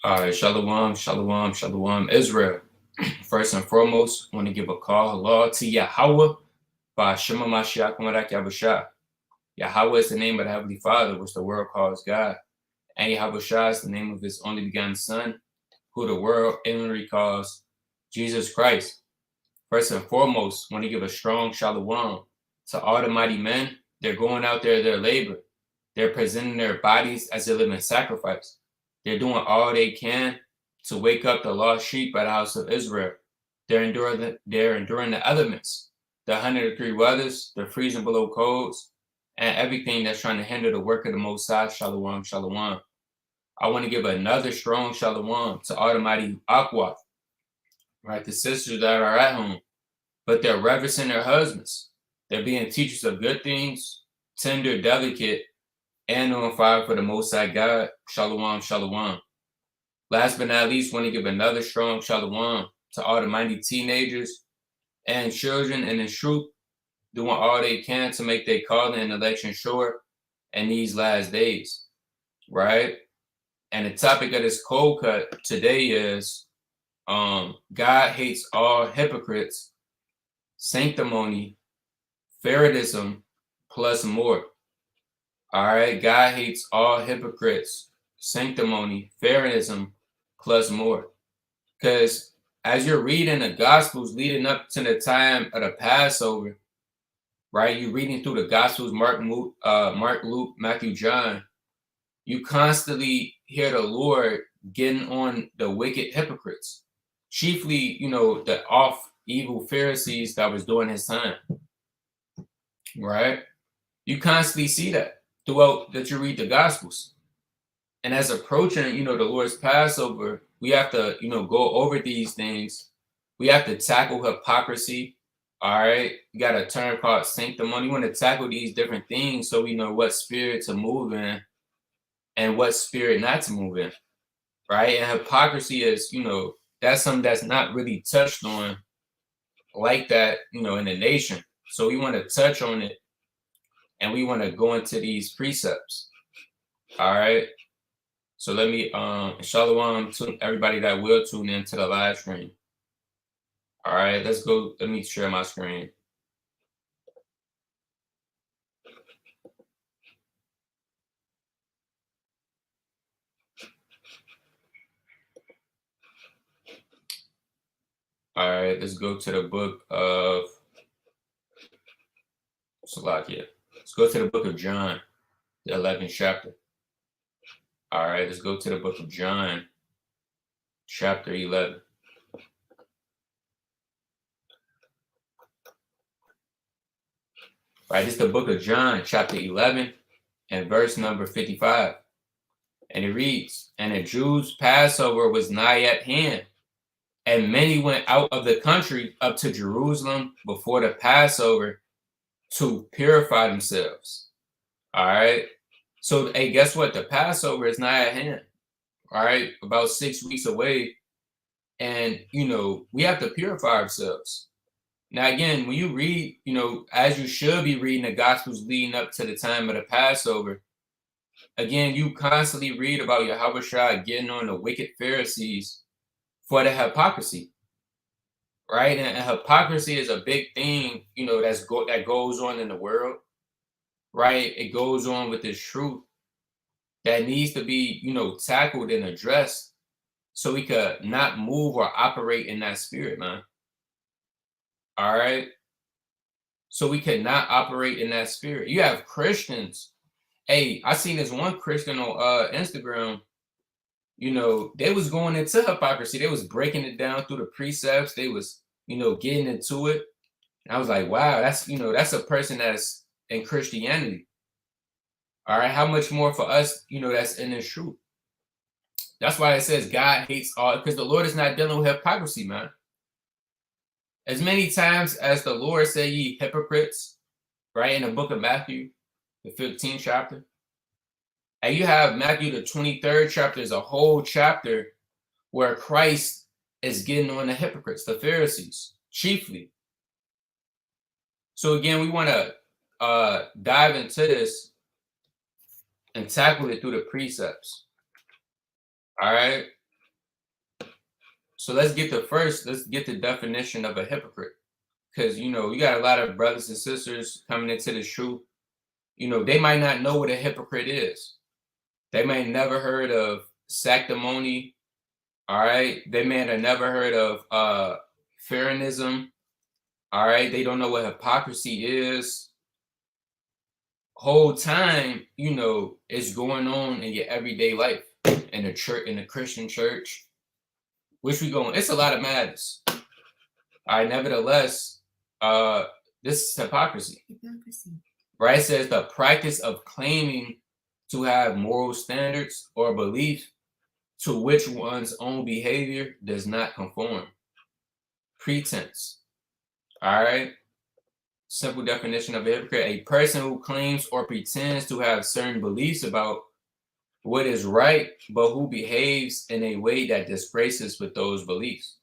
All right, shalom, shalom, shalom, Israel. First and foremost, I want to give a call hello to Yahweh by Shema Mashiach Marak Yahushua. Yahweh is the name of the Heavenly Father, which the world calls God. And Yahushua is the name of his only begotten Son, who the world inwardly calls Jesus Christ. First and foremost, I want to give a strong shalom to all the mighty men. They're going out there, their labor. They're presenting their bodies as a living sacrifice. They're doing all they can to wake up the lost sheep by the house of Israel. They're enduring the elements, the 103 weathers, the freezing below codes, and everything that's trying to hinder the work of the Most High. Shalom, shalom. I want to give another strong shalom to Almighty Aqua, right? The sisters that are at home, but they're reverencing their husbands. They're being teachers of good things, tender, delicate, and on fire for the Most High God. Shalom, shalom. Last but not least, want to give another strong shalom to all the mighty teenagers and children in the truth, doing all they can to make their calling and election sure in these last days, right? And the topic of this cold cut today is God hates all hypocrites, sanctimony, Pharisaism, plus more. All right, God hates all hypocrites, sanctimony, Pharisaism, plus more. Because as you're reading the Gospels leading up to the time of the Passover, right? You're reading through the Gospels, Mark, Luke, Matthew, John. You constantly hear the Lord getting on the wicked hypocrites, chiefly, the off evil Pharisees that was doing his time, right? You constantly see that throughout that you read the Gospels. And as approaching, the Lord's Passover, we have to, go over these things. We have to tackle hypocrisy. All right. You got a term called sanctimony. You want to tackle these different things so we know what spirit to move in and what spirit not to move in. Right. And hypocrisy is, that's something that's not really touched on like that, in the nation. So we want to touch on it and we want to go into these precepts. All right. So let me shalom to everybody that will tune into the live stream. All right, let's go. Let me share my screen. All right, let's go to the book of Salakia. Let's go to the book of John, the 11th chapter. All right, let's go to the book of John, chapter 11. Right, this is the book of John, chapter 11, and verse number 55. And it reads, "And the Jews' Passover was nigh at hand, and many went out of the country up to Jerusalem before the Passover to purify themselves." All right. So, hey, guess what? The Passover is nigh at hand. All right. About 6 weeks away. And, we have to purify ourselves. Now, again, when you read, as you should be reading the Gospels leading up to the time of the Passover, again, you constantly read about Yahushua getting on the wicked Pharisees for the hypocrisy. Right. And hypocrisy is a big thing, that goes on in the world. Right. It goes on with this truth that needs to be, tackled and addressed so we could not move or operate in that spirit, man. All right. So we could not operate in that spirit. You have Christians. Hey, I seen this one Christian on Instagram. They was going into hypocrisy. They was breaking it down through the precepts. They was, getting into it. And I was like, wow, that's a person that's in Christianity. All right. How much more for us, that's in this truth? That's why it says God hates all, because the Lord is not dealing with hypocrisy, man. As many times as the Lord said, ye hypocrites, right, in the book of Matthew, the 15th chapter. And you have Matthew, the 23rd chapter, is a whole chapter where Christ is getting on the hypocrites, the Pharisees, chiefly. So again, we want to dive into this and tackle it through the precepts. All right. So let's get the definition of a hypocrite. Because, you got a lot of brothers and sisters coming into the truth. They might not know what a hypocrite is. They may have never heard of sanctimony. All right. They may have never heard of Pharisaism. All right. They don't know what hypocrisy is. Whole time, it's going on in your everyday life in the church, in the Christian church, which it's a lot of madness. All right. Nevertheless, this is hypocrisy. Right? It says the practice of claiming to have moral standards or belief to which one's own behavior does not conform. Pretense. All right. Simple definition of a hypocrite: a person who claims or pretends to have certain beliefs about what is right, but who behaves in a way that disgraces with those beliefs.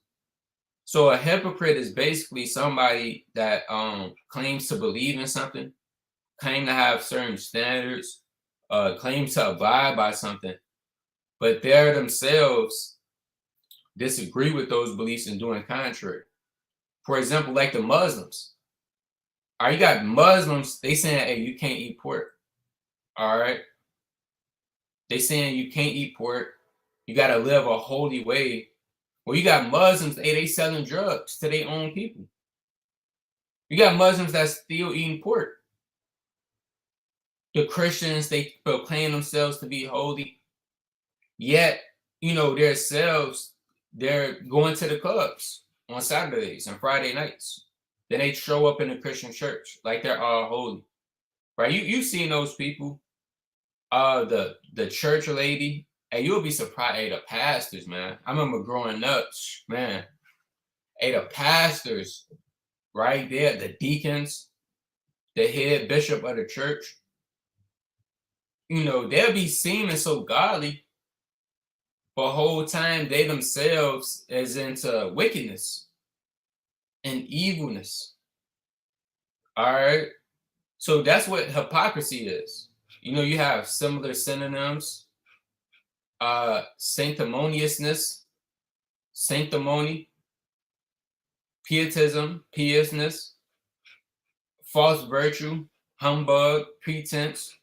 So a hypocrite is basically somebody that claims to believe in something, claim to have certain standards, claim to abide by something, but they themselves disagree with those beliefs and doing contrary. For example, like the Muslims. All right, you got Muslims, they saying, hey, you can't eat pork. All right. They saying you can't eat pork. You got to live a holy way. Well, you got Muslims, hey, they selling drugs to their own people. You got Muslims that's still eating pork. The Christians, they proclaim themselves to be holy. Yet, themselves, they're going to the clubs on Saturdays and Friday nights. Then they show up in the Christian church like they're all holy. Right? You've seen those people. The church lady, and you'll be surprised. Hey, the pastors, man. I remember growing up, man. Hey, the pastors, right there, the deacons, the head bishop of the church. They'll be seeming so godly, but whole time they themselves is into wickedness and evilness. All right. So that's what hypocrisy is. You have similar synonyms. Sanctimoniousness, sanctimony, pietism, piousness, false virtue, humbug, pretense,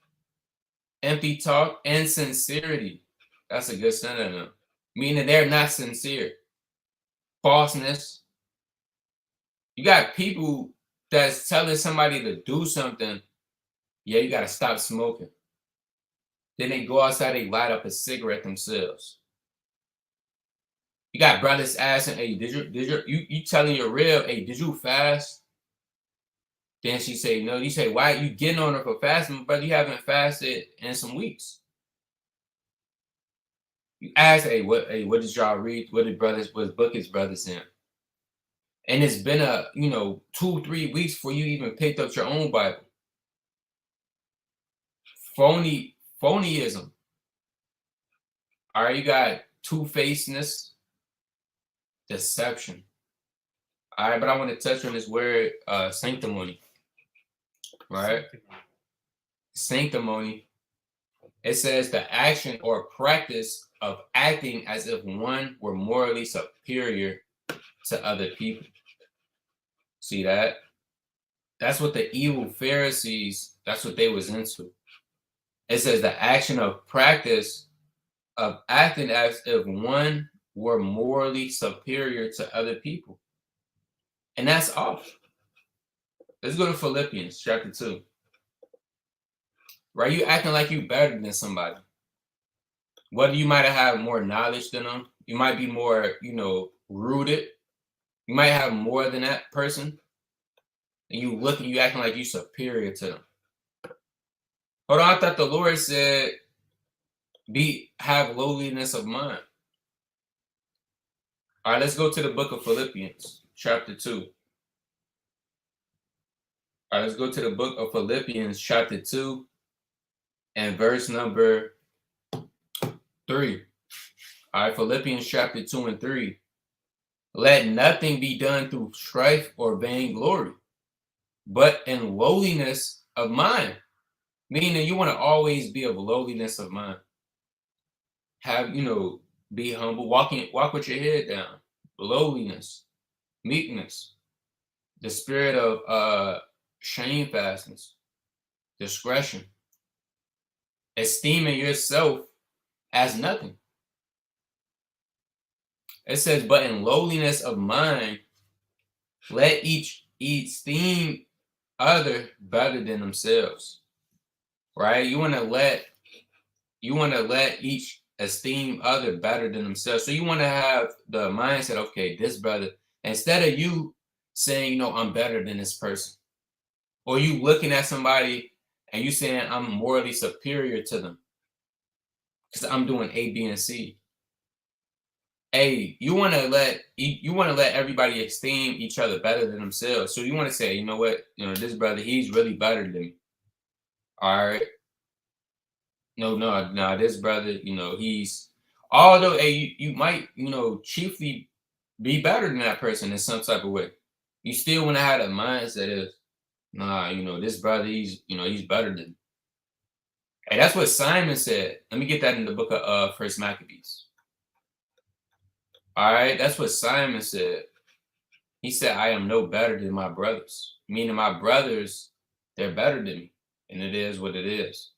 empty talk, insincerity. That's a good synonym. Meaning they're not sincere. Falseness. You got people that's telling somebody to do something. Yeah, you got to stop smoking. Then they go outside, they light up a cigarette themselves. You got brothers asking, hey, you telling your rib, hey, did you fast? Then she say, no. You say, why are you getting on her for fasting? Brother, you haven't fasted in some weeks. You ask, hey, what did y'all read? What book is brothers in? And it's been 2-3 weeks before you even picked up your own Bible. Phonyism. All right, you got two-facedness, deception. All right, but I want to touch on this word, sanctimony. Right? Sanctimony. It says the action or practice of acting as if one were morally superior to other people. See that? That's what the evil Pharisees, that's what they was into. It says the action of practice of acting as if one were morally superior to other people. And that's off. Let's go to Philippians chapter 2. Right? You acting like you better than somebody. Whether you might have more knowledge than them, you might be more, rooted. You might have more than that person. And you acting like you superior to them. Hold on, I thought the Lord said, have lowliness of mind. All right, let's go to the book of Philippians, chapter 2. All right, let's go to the book of Philippians, chapter 2, and verse number 3. All right, Philippians chapter 2 and 3. Let nothing be done through strife or vainglory, but in lowliness of mind. Meaning you want to always be of lowliness of mind. Have, be humble, walk with your head down. lowliness, meekness, the spirit of shamefastness, discretion, esteeming yourself as nothing. It says, but in lowliness of mind, let each esteem other better than themselves. Right? You want to let each esteem other better than themselves. So you want to have the mindset, okay, this brother, instead of you saying, I'm better than this person, or you looking at somebody and you saying I'm morally superior to them because I'm doing A, B, and C. Hey, you want to let everybody esteem each other better than themselves. So you want to say, you know what, this brother, he's really better than me. All right. No, this brother, he's, although hey, you might, chiefly be better than that person in some type of way. You still want to have a mindset of, nah, this brother, he's better than me. And that's what Simon said. Let me get that in the book of First Maccabees. All right, that's what Simon said. He said, I am no better than my brothers. Meaning my brothers, they're better than me. And it is what it is.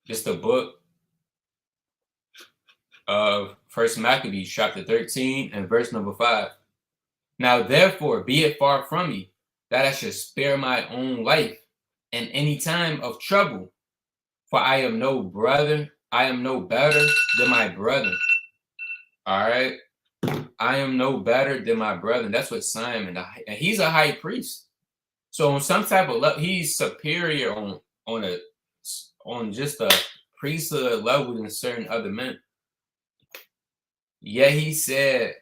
Just the book of First Maccabees, chapter 13 and verse number 5. Now, therefore, be it far from me that I should spare my own life in any time of trouble, for I am no better than my brother. All right. I am no better than my brother. That's what Simon, and he's a high priest. So on some type of level, he's superior on just a priesthood level than certain other men. Yet he said,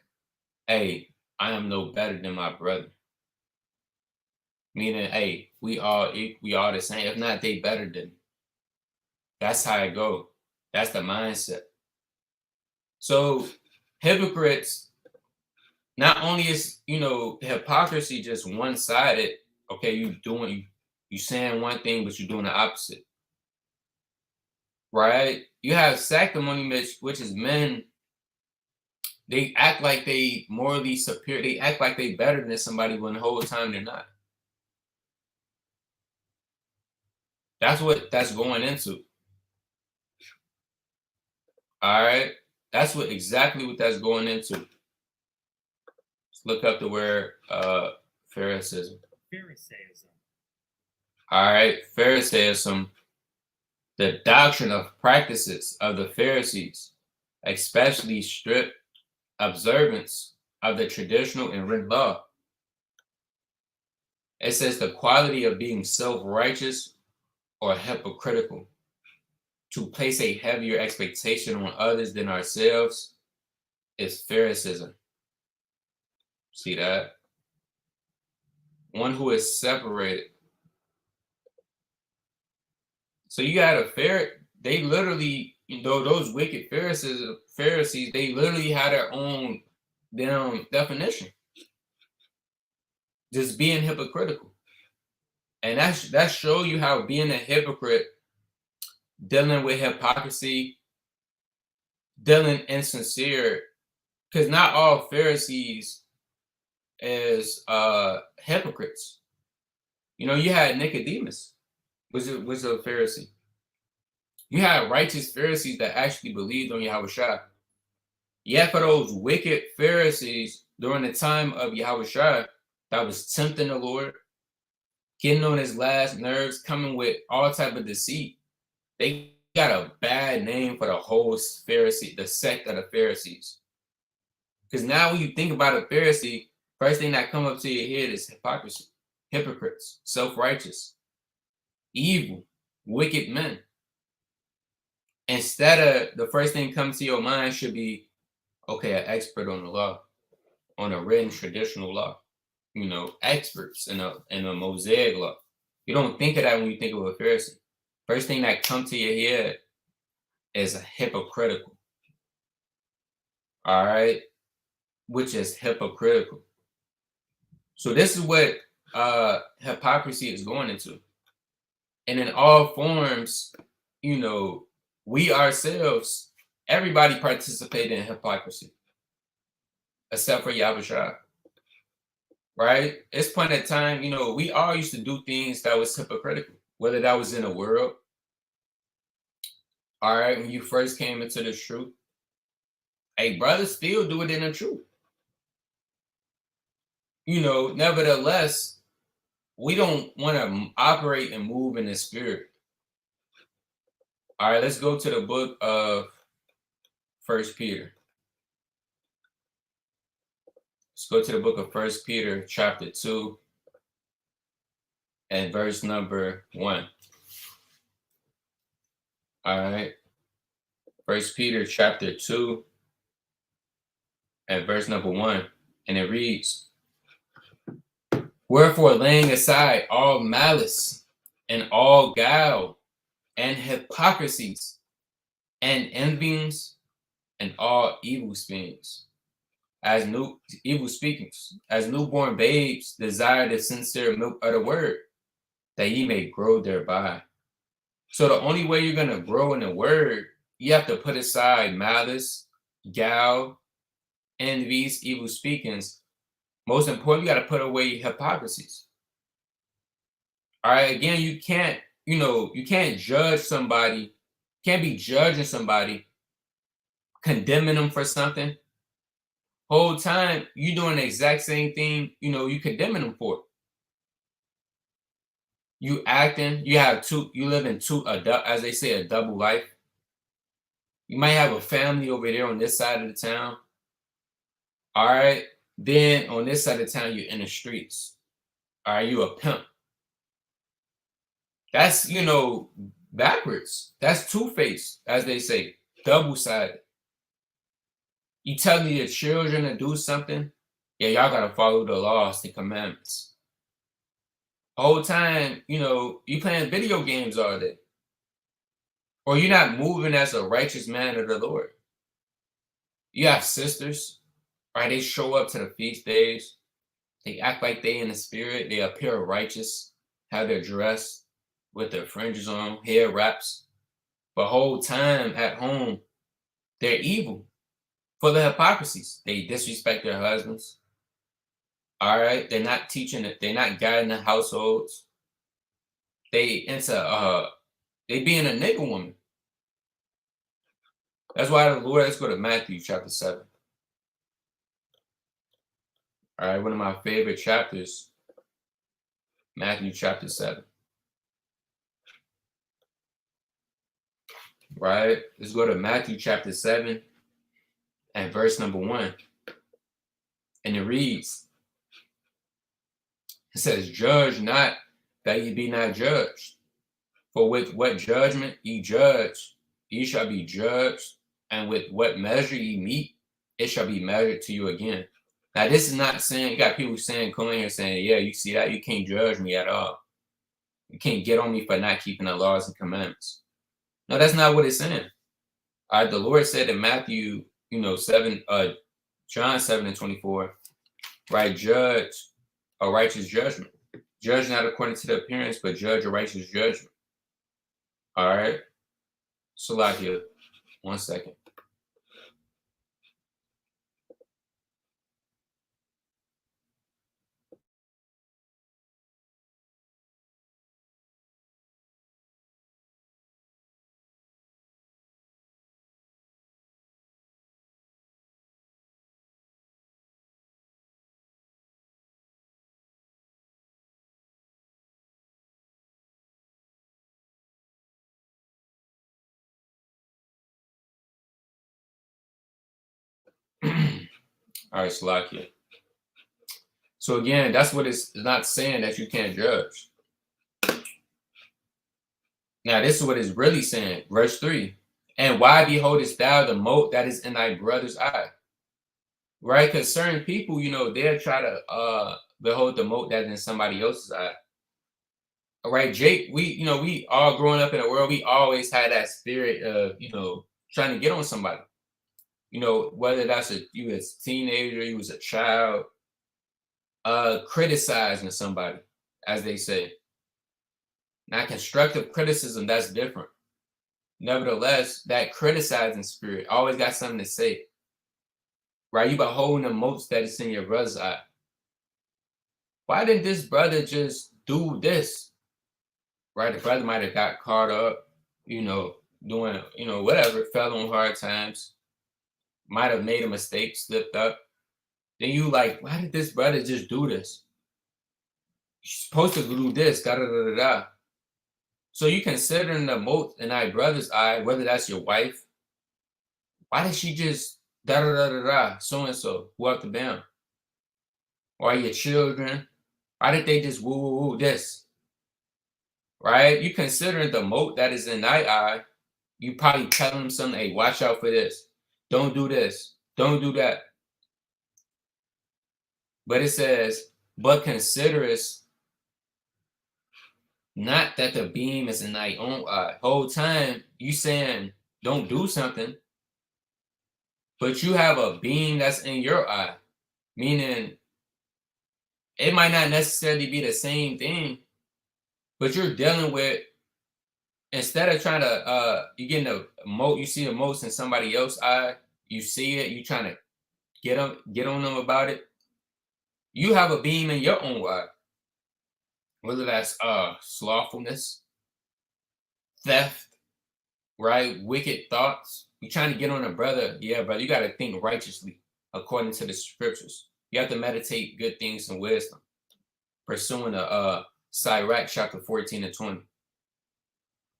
hey, I am no better than my brother. Meaning, hey, we all the same. If not, they better than me. That's how it go. That's the mindset. So hypocrites, not only is hypocrisy just one-sided. Okay, you saying one thing, but you're doing the opposite. Right? You have sanctimony, which is men. They act like they morally superior. They act like they better than somebody when the whole time they're not. That's what that's going into. All right. That's exactly what that's going into. Let's look up the word Pharisaism. All right. Pharisaism, the doctrine of practices of the Pharisees, especially strict observance of the traditional and written law. It says the quality of being self-righteous or hypocritical, to place a heavier expectation on others than ourselves, is Pharisaism. See that? One who is separated. So you got they literally, those wicked Pharisees, they literally had their own definition. Just being hypocritical. And that show you how being a hypocrite, dealing with hypocrisy, dealing insincere, because not all Pharisees is hypocrites. You had Nicodemus, was a Pharisee. You had righteous Pharisees that actually believed on Yahushua. Yet for those wicked Pharisees during the time of Yahushua that was tempting the Lord, getting on his last nerves, coming with all type of deceit, they got a bad name for the whole Pharisee, the sect of the Pharisees. Because now when you think about a Pharisee, first thing that comes up to your head is hypocrisy, hypocrites, self-righteous, evil, wicked men. Instead of the first thing comes to your mind should be, okay, an expert on the law, on a written traditional law, experts in a Mosaic law. You don't think of that when you think of a Pharisee. First thing that comes to your head is a hypocritical. All right, which is hypocritical. So this is what hypocrisy is going into. And in all forms, we ourselves, everybody participate in hypocrisy. except for Yahusha. Right? It's point of time, we all used to do things that was hypocritical, whether that was in the world, all right, when you first came into the truth. Hey, brothers still do it in the truth. Nevertheless, we don't want to operate and move in the spirit. All right, let's go to the book of First Peter. Let's go to the book of First Peter, chapter 2, and verse number 1. All right. First Peter, chapter 2, and verse number 1. And it reads, "Wherefore, laying aside all malice and all guile and hypocrisies and envyings and all evil speakings, as newborn babes desire the sincere milk of the word, that ye may grow thereby." So the only way you're gonna grow in the word, you have to put aside malice, guile, envies, evil speakings. Most important, you got to put away hypocrisies. All right. Again, you can't judge somebody, can't be judging somebody, condemning them for something. Whole time you doing the exact same thing, you condemning them for. You acting, you live in as they say, a double life. You might have a family over there on this side of the town. All right. Then on this side of town, you're in the streets. All right. You a pimp. That's, backwards. That's two-faced, as they say, double-sided. You telling your children to do something, yeah, y'all got to follow the laws, the commandments. The whole time, you playing video games all day. Or you're not moving as a righteous man of the Lord. You have sisters, right? They show up to the feast days. They act like they in the spirit. They appear righteous, have their dress with their fringes on, hair wraps. But whole time at home, they're evil for the hypocrisies. They disrespect their husbands. All right. They're not teaching it. They're not guiding the households. They being a nigger woman. That's why the Lord, let's go to Matthew chapter 7. All right. One of my favorite chapters, Matthew chapter 7. Right. Let's go to Matthew chapter 7 and verse number 1. And it reads, it says, "Judge not, that ye be not judged. For with what judgment ye judge, ye shall be judged. And with what measure ye meet, it shall be measured to you again." Now, this is not saying, you got people coming here saying, yeah, you see that? You can't judge me at all. You can't get on me for not keeping the laws and commandments. No, that's not what it's saying. All right, the Lord said in Matthew, 7, John 7 and 24, right? Judge a righteous judgment. Judge not according to the appearance, but judge a righteous judgment. All right. Salakia, 1 second. All right, Salakia. So again, that's what it's not saying, that you can't judge. Now, this is what it's really saying. Verse 3. "And why beholdest thou the mote that is in thy brother's eye?" Right? Because certain people, they'll try to behold the mote that is in somebody else's eye. All right, Jake, we all growing up in the world, we always had that spirit of, trying to get on somebody. Whether that's you as a teenager, you was a child, criticizing somebody, as they say. Now, constructive criticism, that's different. Nevertheless, that criticizing spirit always got something to say. right? You beholding the motes that is in your brother's eye. Why didn't this brother just do this? Right? The brother might have got caught up, doing, whatever, fell on hard times, might have made a mistake, slipped up. Then you like, why did this brother just do this? You're supposed to do this, da da da da da. So you considering the mote in thy brother's eye, whether that's your wife, why did she just da da da da da, so and so, who out the bam? Or your children, why did they just woo woo woo this? Right? You considering the mote that is in thy eye, you probably telling them something, hey, watch out for this. Don't do this. Don't do that. But it says, but considerest not that the beam is in thy own eye. Whole time you saying don't do something, but you have a beam that's in your eye. Meaning it might not necessarily be the same thing, but you're dealing with, instead of trying to you getting a mote, you see the motes in somebody else's eye, you see it, you trying to get on them about it. You have a beam in your own eye. Whether that's slothfulness, theft, right? Wicked thoughts. You're trying to get on a brother. Yeah, brother, you got to think righteously according to the scriptures. You have to meditate good things and wisdom. Pursuing Sirach chapter 14 and 20.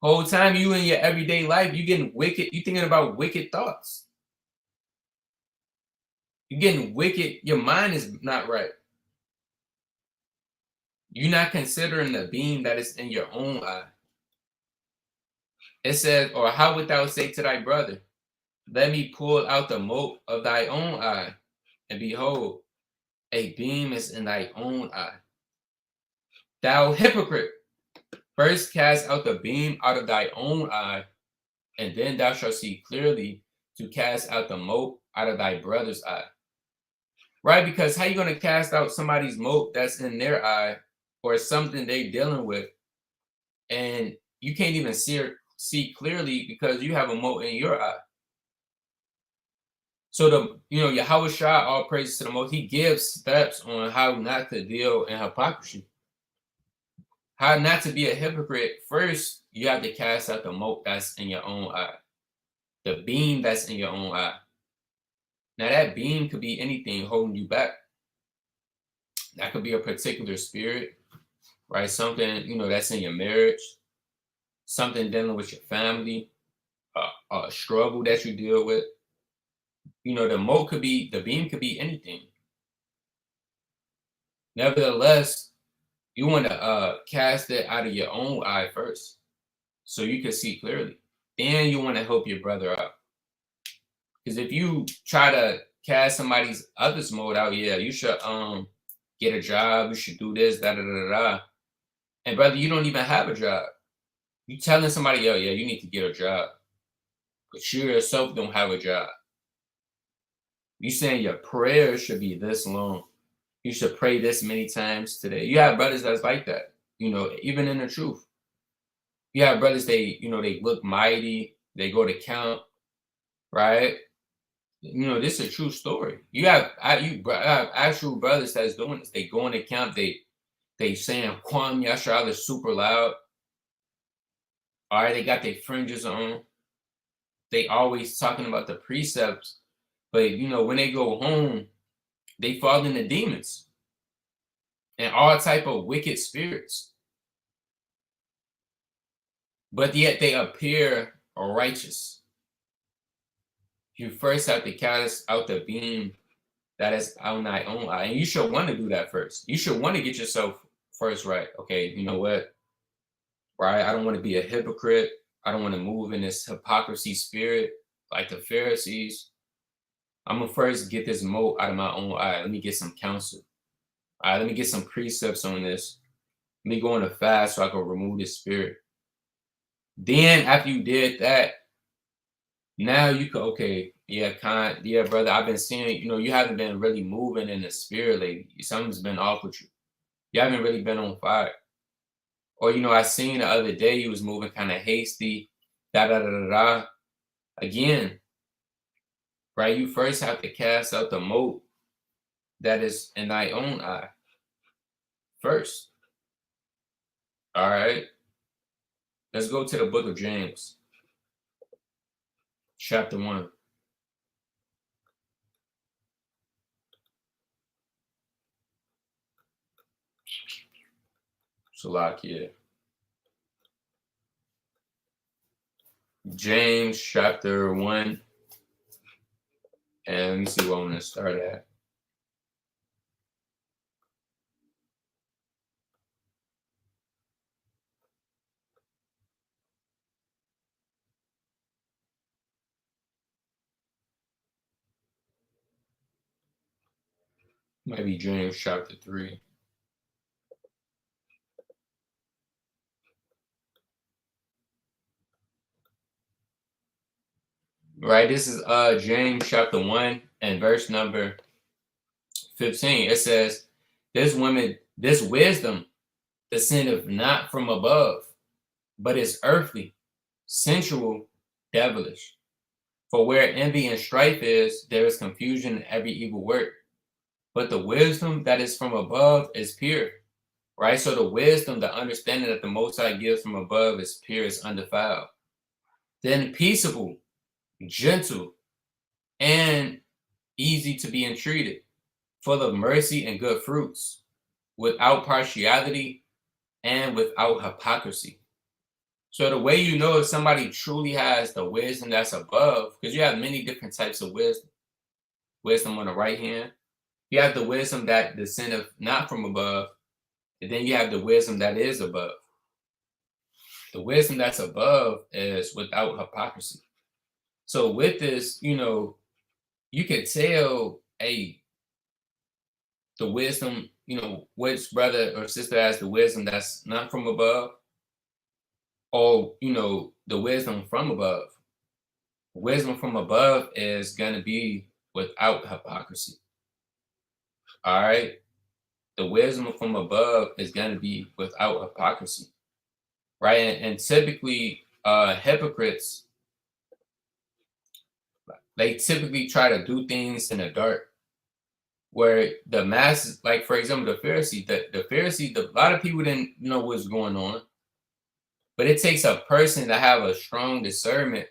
Whole time you in your everyday life, you getting wicked, you thinking about wicked thoughts. You're getting wicked, your mind is not right. You're not considering the beam that is in your own eye. It says, or how wilt thou say to thy brother, let me pull out the mote of thy own eye, and behold, a beam is in thy own eye. Thou hypocrite, first cast out the beam out of thy own eye, and then thou shalt see clearly to cast out the mote out of thy brother's eye. Right? Because how you going to cast out somebody's mote that's in their eye, or something they dealing with, and you can't even see clearly because you have a mote in your eye? So Yahweh Shah, all praises to the Most, he gives steps on how not to deal in hypocrisy. How not to be a hypocrite. First, you have to cast out the mote that's in your own eye. The beam that's in your own eye. Now that beam could be anything holding you back. That could be a particular spirit, right? Something, that's in your marriage. Something dealing with your family. A struggle that you deal with. The beam could be anything. Nevertheless, you want to cast it out of your own eye first, so you can see clearly. Then you want to help your brother out. Because if you try to cast somebody's other's mode out, yeah, you should get a job, you should do this, da da da da. And brother, you don't even have a job. You telling somebody, oh yeah, you need to get a job, but you yourself don't have a job. You saying your prayer should be this long. You should pray this many times today. You have brothers that's like that, even in the truth. You have brothers, they look mighty, they go to count, right? This is a true story. You have actual brothers that's doing this. They go on account. They saying Kwam Yashar, they're super loud. All right, they got their fringes on. They always talking about the precepts, but when they go home, they fall into demons and all type of wicked spirits. But yet they appear righteous. You first have to cast out the beam that is on thy own eye. And you should want to do that first. You should want to get yourself first right. Okay, you know what? Right? I don't want to be a hypocrite. I don't want to move in this hypocrisy spirit like the Pharisees. I'm going to first get this mote out of my own eye. Let me get some counsel. All right, let me get some precepts on this. Let me go on a fast so I can remove this spirit. Then after you did that, now you could, okay, yeah, brother, I've been seeing, you haven't been really moving in the spirit lately. Something's been off with you. You haven't really been on fire. Or, I seen the other day you was moving kind of hasty, da da da da da. Again, right? You first have to cast out the mote that is in thy own eye first. All right. Let's go to the book of James, chapter 1. Salakia. James chapter 1. And let me see where I'm going to start at. Might be James chapter 3. Right, this is James chapter 1 and verse number 15. It says, this wisdom descendeth not from above, but is earthly, sensual, devilish. For where envy and strife is, there is confusion in every evil work. But the wisdom that is from above is pure. Right? So the wisdom, the understanding that the Most High gives from above is pure, is undefiled. Then peaceable, gentle, and easy to be entreated, full of mercy and good fruits, without partiality and without hypocrisy. So the way you know if somebody truly has the wisdom that's above, because you have many different types of wisdom. Wisdom on the right hand. You have the wisdom that descendeth not from above, and then you have the wisdom that is above. The wisdom that's above is without hypocrisy. So with this, you can tell, hey, the wisdom, which brother or sister has the wisdom that's not from above, or, the wisdom from above. Wisdom from above is going to be without hypocrisy. All right? The wisdom from above is going to be without hypocrisy. Right? And typically, hypocrites, they typically try to do things in the dark, where the masses, like for example, the Pharisees, a lot of people didn't know what's going on, but it takes a person to have a strong discernment,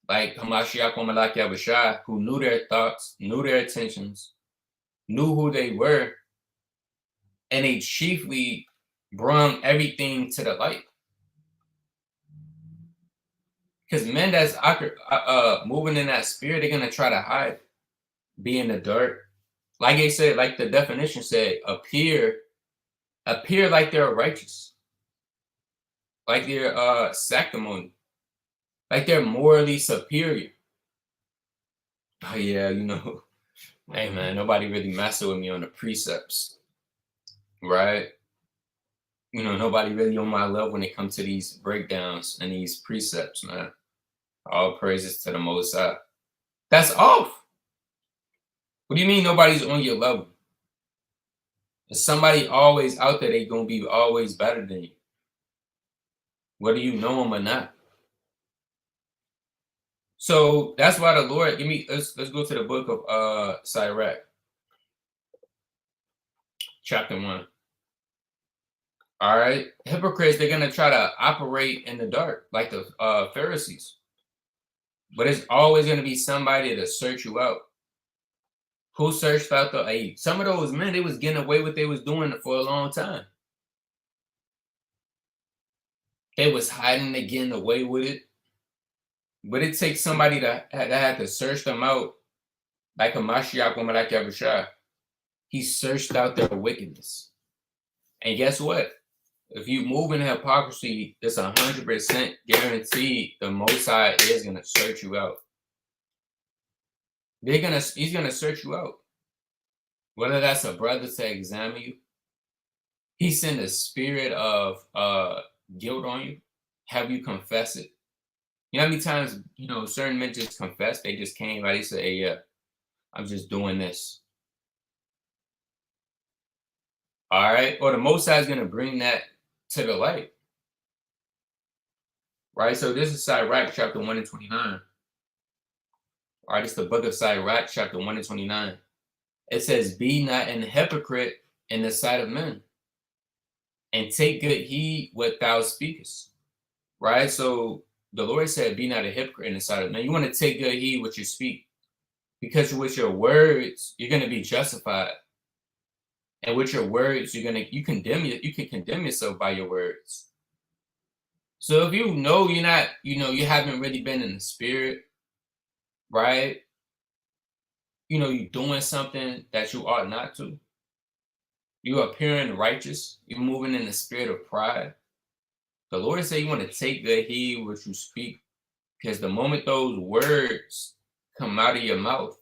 like Hamashiach Malak Yahushua, who knew their thoughts, knew their intentions, knew who they were, and they chiefly brought everything to the light. Because men that's moving in that spirit, they're gonna try to hide, be in the dark. Like they said, like the definition said, appear like they're righteous, like they're sanctimony, like they're morally superior. Oh yeah, hey man, nobody really messing with me on the precepts, right? Nobody really on my level when it comes to these breakdowns and these precepts, man. All praises to the Most High. That's off. What do you mean nobody's on your level? There's somebody always out there, they gonna be always better than you, whether you know them or not. So that's why the Lord let's go to the book of Sirach, chapter 1. All right. Hypocrites, they're gonna try to operate in the dark, like the Pharisees. But it's always gonna be somebody to search you out. Who searched out some of those men, they was getting away with what they was doing for a long time. They was hiding, they getting away with it. But it takes somebody that had to search them out, like a Mashiach woman like Yahushua. He searched out their wickedness. And guess what? If you move in hypocrisy, it's 100% guaranteed the Most High is gonna search you out. He's gonna search you out. Whether that's a brother to examine you, he sent a spirit of guilt on you, have you confess it. You know how many times, certain men just confess, they just came out, they say, hey, yeah, I'm just doing this. All right, or the Most High is gonna bring that to the light. Right, so this is Sirach chapter 1 and 29. All right, it's the book of Sirach, chapter 1 and 29. It says, be not an hypocrite in the sight of men, and take good heed what thou speakest. Right? So the Lord said, be not a hypocrite in the sight of men. You want to take good heed what you speak, because with your words, you're going to be justified. And with your words, you can condemn yourself by your words. So if you know you're not, you haven't really been in the spirit, right? You're doing something that you ought not to. You're appearing righteous. You're moving in the spirit of pride. The Lord said you want to take good heed what you speak, because the moment those words come out of your mouth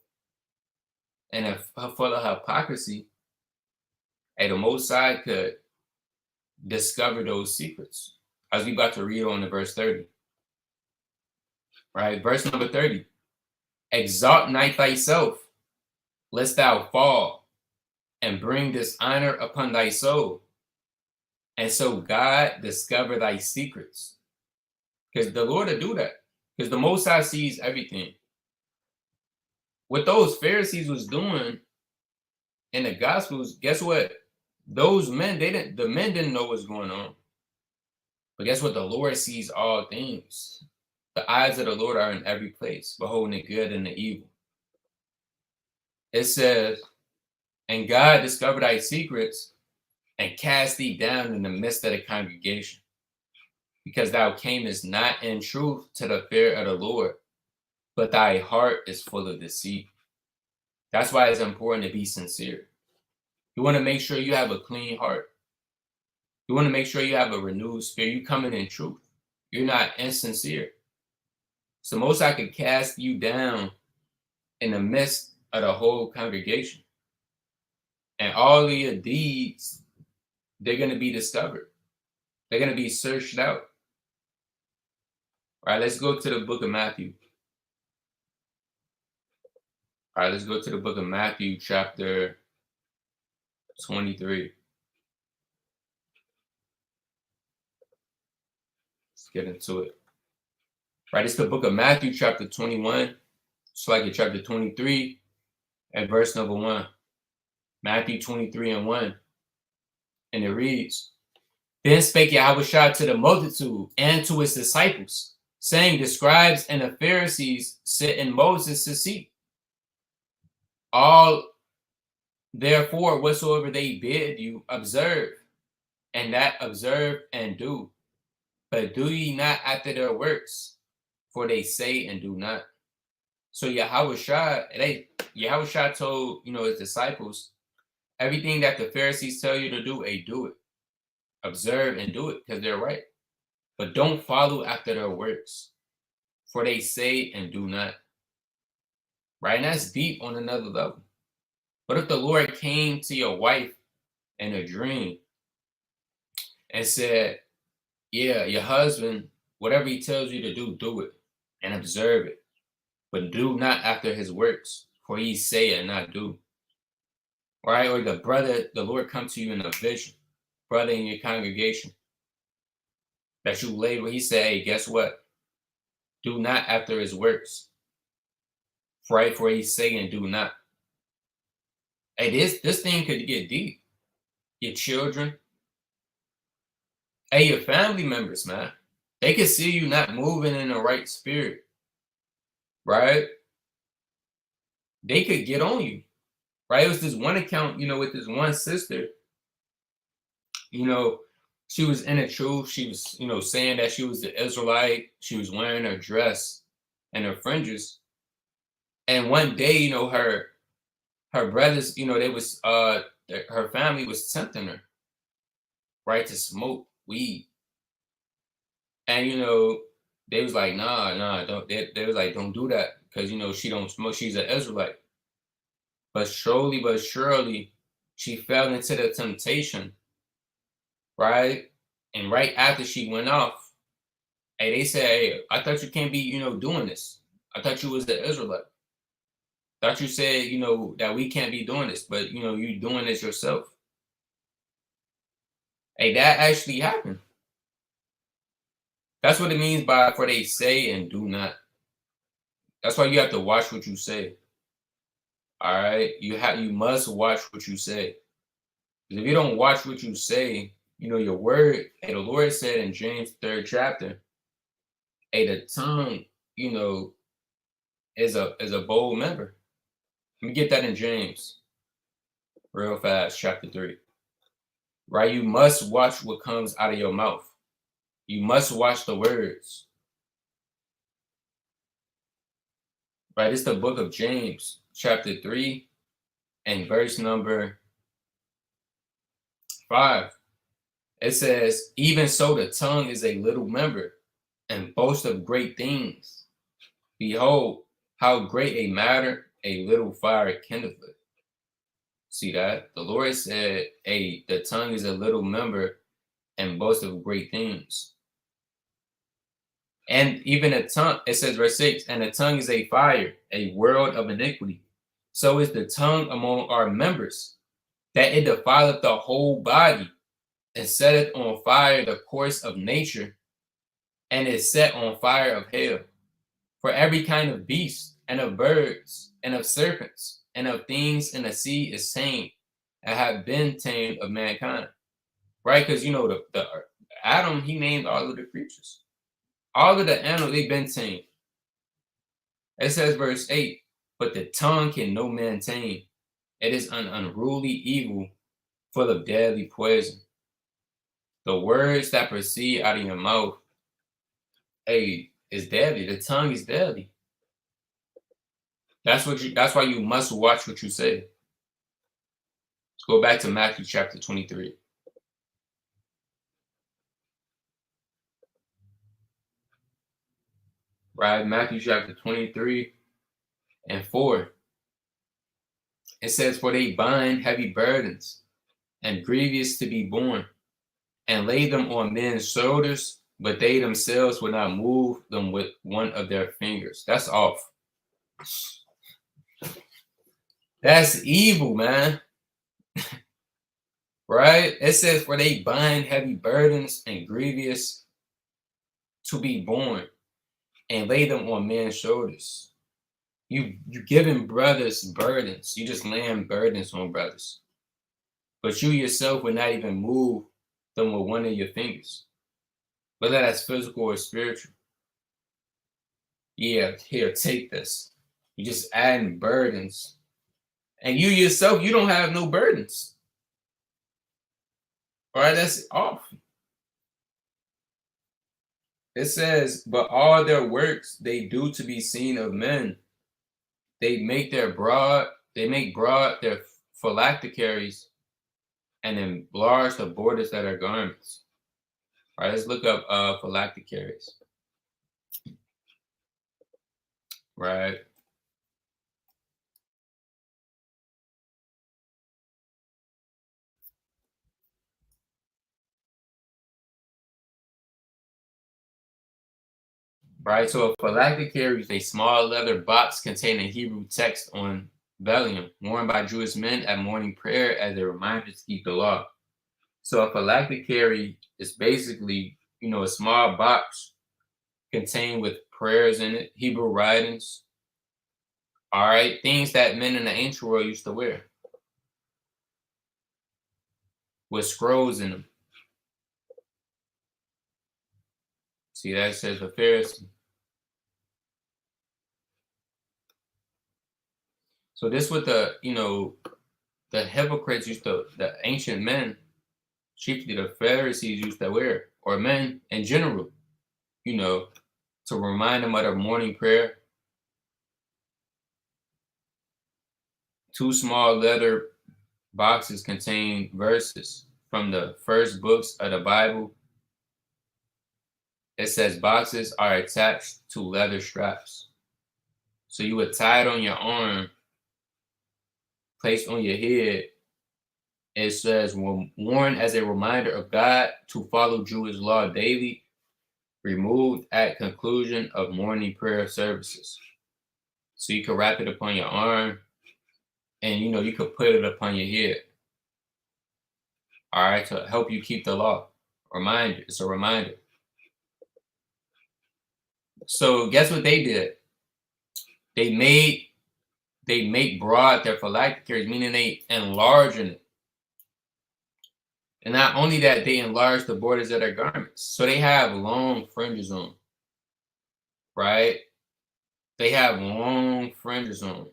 and are full of hypocrisy, the Most High could discover those secrets. As we about to read on to verse 30. Right? Verse number 30. Exalt not thyself, lest thou fall, and bring dishonor upon thy soul. And so God discover thy secrets. Because the Lord will do that. Because the Most High sees everything. What those Pharisees was doing in the Gospels, guess what? Those men, the men didn't know what's going on. But guess what? The Lord sees all things. The eyes of the Lord are in every place, beholding the good and the evil. It says, and God discovered thy secrets and cast thee down in the midst of the congregation, because thou camest not in truth to the fear of the Lord, but thy heart is full of deceit. That's why it's important to be sincere. You want to make sure you have a clean heart. You want to make sure you have a renewed spirit. You coming in truth. You're not insincere. So Most High could cast you down in the midst of the whole congregation. And all of your deeds, they're going to be discovered. They're going to be searched out. All right, let's go to the book of Matthew. All right, let's go to the book of Matthew, chapter 23. Let's get into it. Right, it's the book of Matthew, chapter 21. It's like chapter 23 and verse number 1. Matthew 23 and 1. And it reads, then spake Yahushua to the multitude and to his disciples, saying, the scribes and the Pharisees sit in Moses' seat. All therefore whatsoever they bid you, observe, and that observe and do. But do ye not after their works, for they say and do not. So Yahushua told, his disciples, everything that the Pharisees tell you to do, do it. Observe and do it, because they're right. But don't follow after their works, for they say and do not. Right? And that's deep on another level. But if the Lord came to your wife in a dream and said, yeah, your husband, whatever he tells you to do it and observe it. But do not after his works, for he say and not do. Right? Or the Lord come to you in a vision, brother in your congregation, that you label, he said, hey, guess what? Do not after his works. Right? For he say and do not. Hey, this thing could get deep. Your children. Hey, your family members, man. They could see you not moving in the right spirit. Right? They could get on you. Right? It was this one account, with this one sister, she was in the truth. She was, saying that she was the Israelite. She was wearing her dress and her fringes. And one day, her brothers, they was, her family was tempting her, right, to smoke weed. And, they was like, nah, don't, they was like, don't do that. Because, she don't smoke. She's an Israelite. But slowly but surely, she fell into the temptation, right? And right after she went off, hey, they said, hey, I thought you can't be, doing this. I thought you was the Israelite. Thought you said, that we can't be doing this, but, you doing this yourself. Hey, that actually happened. That's what it means by for they say and do not. That's why you have to watch what you say. All right, you must watch what you say. 'Cause if you don't watch what you say, your word. And the Lord said in James 3rd chapter, hey, the tongue, you know, is a bold member. Let me get that in James real fast, chapter 3. Right, you must watch what comes out of your mouth. You must watch the words. Right, it's the book of James, chapter 3, and verse number 5. It says, even so, the tongue is a little member and boasts of great things. Behold, how great a matter a little fire kindleth. See that? The Lord said, hey, the tongue is a little member and boasts of great things. And even a tongue, it says, verse 6, and the tongue is a fire, a world of iniquity. So is the tongue among our members, that it defileth the whole body, and setteth on fire the course of nature, and is set on fire of hell. For every kind of beast, and of birds, and of serpents, and of things in the sea is tamed, and have been tamed of mankind. Right? Because the Adam, he named all of the creatures. All of the animals, they've been tamed. It says, verse 8, but the tongue can no man tame. It is an unruly evil, full of deadly poison. The words that proceed out of your mouth, hey, is deadly. The tongue is deadly. That's why you must watch what you say. Let's go back to Matthew chapter 23. Right, Matthew chapter 23 and 4. It says, for they bind heavy burdens and grievous to be borne, and lay them on men's shoulders, but they themselves will not move them with one of their fingers. That's off. That's evil, man. Right? It says, for they bind heavy burdens and grievous to be borne, and lay them on men's shoulders. You giving brothers burdens. You just laying burdens on brothers. But you yourself will not even move them with one of your fingers. Whether that's physical or spiritual. Yeah, here, take this. You just adding burdens. And you yourself, you don't have no burdens. All right, that's off. It says, but all their works they do to be seen of men. They make broad their phylacteries, and enlarge the borders that are garments. All right, let's look up phylacteries. Right. Right, so a phylactery is a small leather box containing Hebrew text on vellum, worn by Jewish men at morning prayer as a reminder to keep the law. So a phylactery is basically, a small box contained with prayers in it, Hebrew writings. All right, things that men in the ancient world used to wear with scrolls in them. See, that says the Pharisaism. So this what the hypocrites the ancient men, chiefly the Pharisees used to wear, or men in general, to remind them of their morning prayer. 2 small leather boxes contain verses from the first books of the Bible. It says boxes are attached to leather straps. So you would tie it on your arm, placed on your head. It says, worn as a reminder of God to follow Jewish law daily, removed at conclusion of morning prayer services. So you can wrap it upon your arm, and you could put it upon your head. All right, to help you keep the law. Reminder. It's a reminder. So guess what they did? They make broad their phylacteries, meaning they enlarge in it. And not only that, they enlarge the borders of their garments. So they have long fringes on, right? They have long fringes on.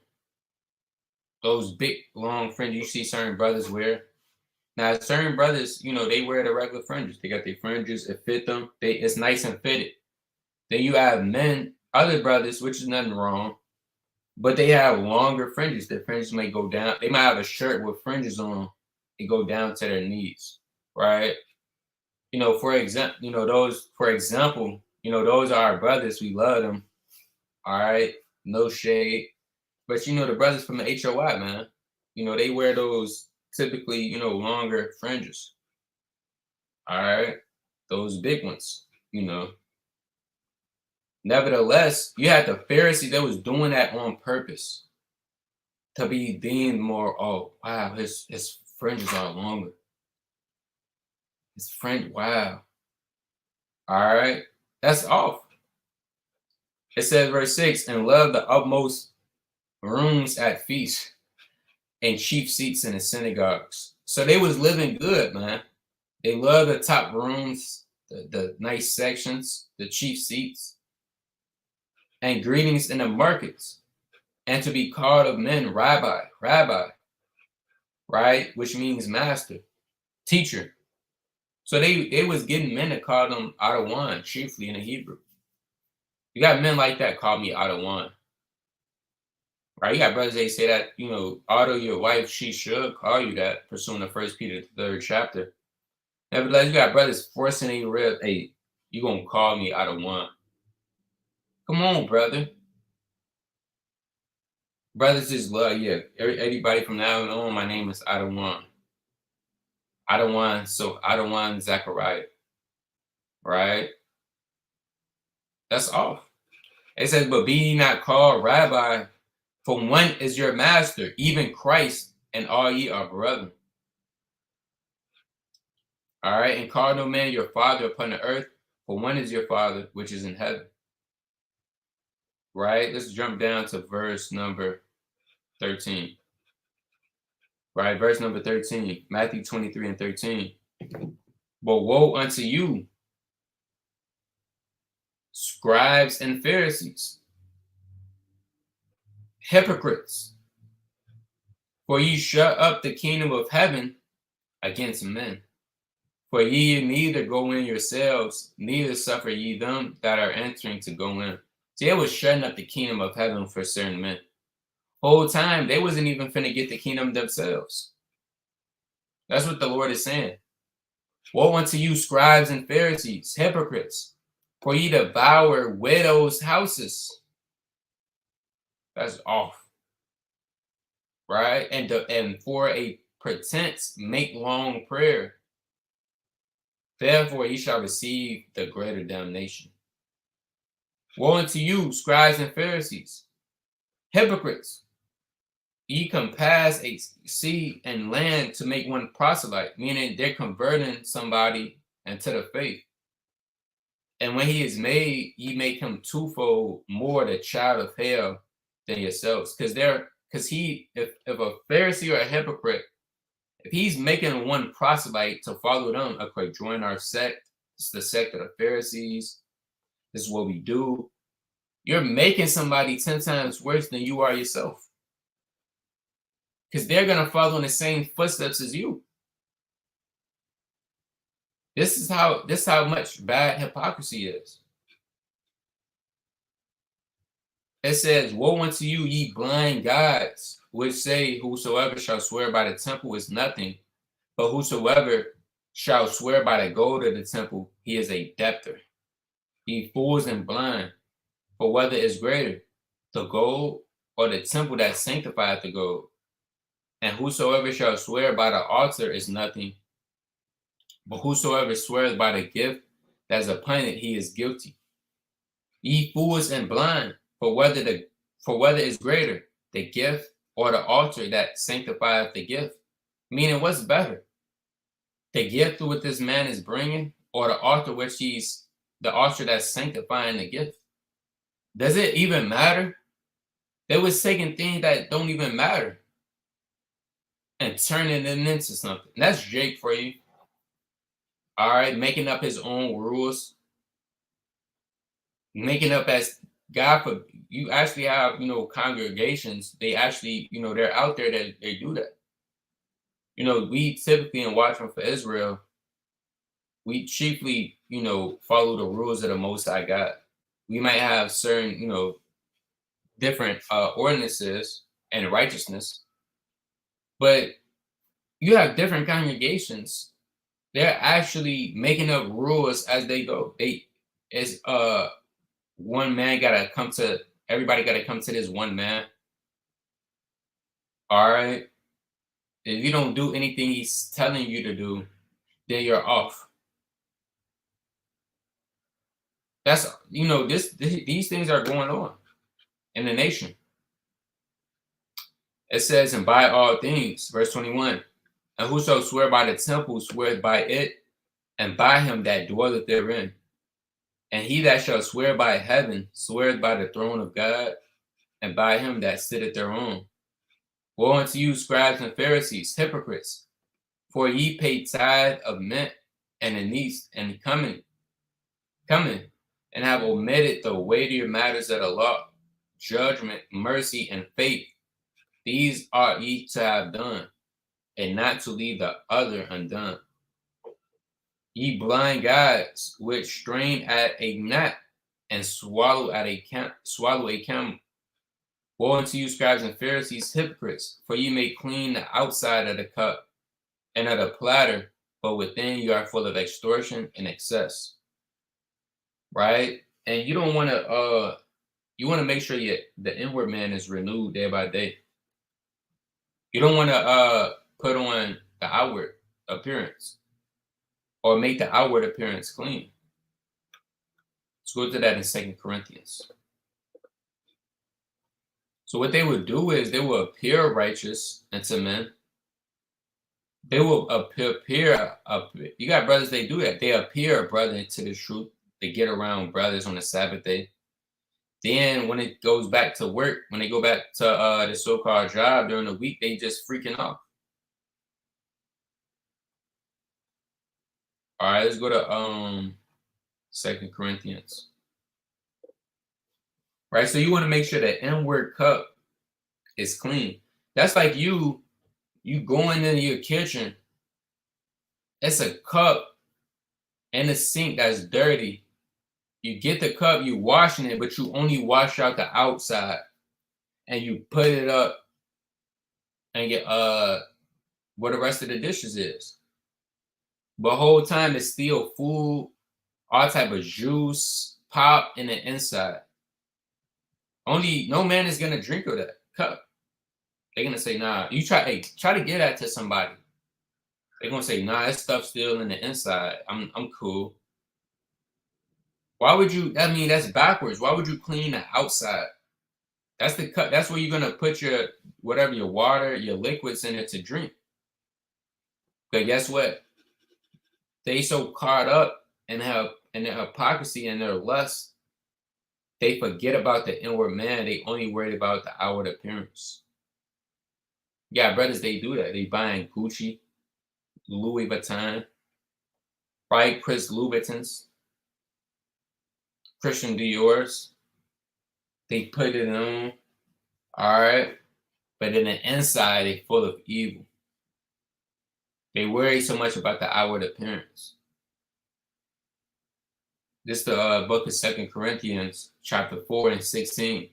Those big long fringes you see certain brothers wear. Now, certain brothers, they wear the regular fringes. They got their fringes, it fit them. It's nice and fitted. Then you have men, other brothers, which is nothing wrong, but they have longer fringes. Their fringes may go down. They might have a shirt with fringes on. They go down to their knees, right? For example, those are our brothers. We love them. All right, no shade. But the brothers from the HOI, man, they wear those typically, longer fringes. All right, those big ones, Nevertheless, you had the Pharisees that was doing that on purpose to be deemed more, oh, wow, his fringes are longer. His fringe, wow. All right, that's off. It says, verse 6, and love the utmost rooms at feasts and chief seats in the synagogues. So they was living good, man. They love the top rooms, the nice sections, the chief seats, and greetings in the markets, and to be called of men rabbi, right? Which means master, teacher. So they was getting men to call them Adawan, chiefly in the Hebrew. You got men like that call me Adawan. Right? You got brothers, they say that, although your wife, she should call you that, pursuing the 1 Peter 3rd chapter. Nevertheless, you got brothers forcing in your rib, hey, you gonna call me Adawan. Come on, brother. Brothers just love, yeah. Everybody from now on, my name is Adawan. Adawan Zechariah. Right? That's off. It says, but be ye not called rabbi, for one is your master, even Christ, and all ye are brethren. All right, and call no man your father upon the earth, for one is your Father, which is in heaven. Right? Let's jump down to verse number 13. Right, verse number 13, Matthew 23 and 13. But woe unto you, scribes and Pharisees, hypocrites, for ye shut up the kingdom of heaven against men. For ye neither go in yourselves, neither suffer ye them that are entering to go in. See, they was shutting up the kingdom of heaven for certain men. Whole time, they wasn't even finna get the kingdom themselves. That's what the Lord is saying. Woe unto you, scribes and Pharisees, hypocrites, for ye devour widows' houses. That's off. Right? And for a pretense, make long prayer. Therefore, ye shall receive the greater damnation. Woe unto you, scribes and Pharisees, hypocrites! Ye compass a sea and land to make one proselyte, meaning they're converting somebody into the faith. And when he is made, ye make him twofold more the child of hell than yourselves. If a Pharisee or a hypocrite, if he's making one proselyte to follow them, okay, join our sect, it's the sect of the Pharisees, this is what we do. You're making somebody 10 times worse than you are yourself. Because they're going to follow in the same footsteps as you. This is how much bad hypocrisy is. It says, woe unto you, ye blind guides, which say, whosoever shall swear by the temple is nothing, but whosoever shall swear by the gold of the temple, he is a debtor. Ye fools and blind, for whether is greater, the gold or the temple that sanctifieth the gold? And whosoever shall swear by the altar is nothing, but whosoever swears by the gift that is upon it, he is guilty. Ye fools and blind, for whether is greater, the gift or the altar that sanctifieth the gift? Meaning, what's better? The gift which this man is bringing, or the altar the altar that's sanctifying the gift? Does it even matter? They was taking things that don't even matter and turning it into something. That's Jake for you. All right, making up his own rules, making up as God for you actually have, congregations. They actually, they're out there that they do that. We typically in Watching for Israel, we chiefly, follow the rules of the Most High God. We might have certain, different ordinances and righteousness, but you have different congregations. They're actually making up rules as they go. It's one man gotta come to everybody gotta come to this one man. All right. If you don't do anything he's telling you to do, then you're off. That's these things are going on in the nation. It says, and by all things, verse 21, and whoso swear by the temple sweareth by it, and by him that dwelleth therein. And he that shall swear by heaven sweareth by the throne of God, and by him that sitteth thereon. Woe unto you, scribes and Pharisees, hypocrites! For ye pay tithe of mint and anise, and coming, and have omitted the weightier matters of the law, judgment, mercy, and faith. These ought ye to have done, and not to leave the other undone. Ye blind guides, which strain at a gnat and swallow a camel. Woe unto you, scribes and Pharisees, hypocrites! For ye may clean the outside of the cup and of the platter, but within you are full of extortion and excess. Right? And you don't want to. You want to make sure the inward man is renewed day by day. You don't want to put on the outward appearance or make the outward appearance clean. Let's go to that in 2 Corinthians. So what they would do is they will appear righteous unto men. They will appear. You got brothers, they do that. They appear a brother into the truth. They get around brothers on the Sabbath day. Then when it goes back to work, when they go back to the so-called job during the week, they just freaking off. All right, let's go to 2 Corinthians. Right, so you want to make sure the inward cup is clean. That's like you going into your kitchen. It's a cup and a sink that's dirty. You get the cup, you washing it, but you only wash out the outside, and you put it up and get where the rest of the dishes is. But the whole time it's still food, all type of juice, pop in the inside. No man is gonna drink of that cup. They're gonna say, nah. You try to get that to somebody. They're gonna say, nah, that stuff's still in the inside. I'm cool. Why would you? I mean, that's backwards. Why would you clean the outside? That's the cup. That's where you're gonna put your whatever, your water, your liquids in it to drink. But guess what? They so caught up in their hypocrisy and their lust, they forget about the inward man. They only worried about the outward appearance. Yeah, brothers, they do that. They buying Gucci, Louis Vuitton, right? Chris Louboutins, Christian Dior's. They put it on, all right? But in the inside, they full of evil. They worry so much about the outward appearance. This is the book of 2 Corinthians, chapter 4 and 16.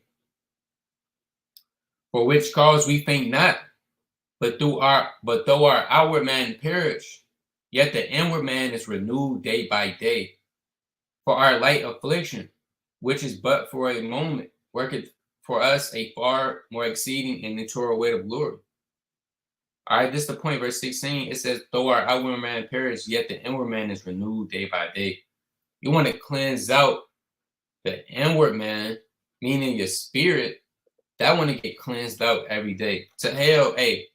For which cause we faint not, but though our outward man perish, yet the inward man is renewed day by day. For our light affliction, which is but for a moment, worketh for us a far more exceeding and eternal weight of glory. All right, this is the point, verse 16. It says, though our outward man perish, yet the inward man is renewed day by day. You want to cleanse out the inward man, meaning your spirit. That want to get cleansed out every day. To hell, hey,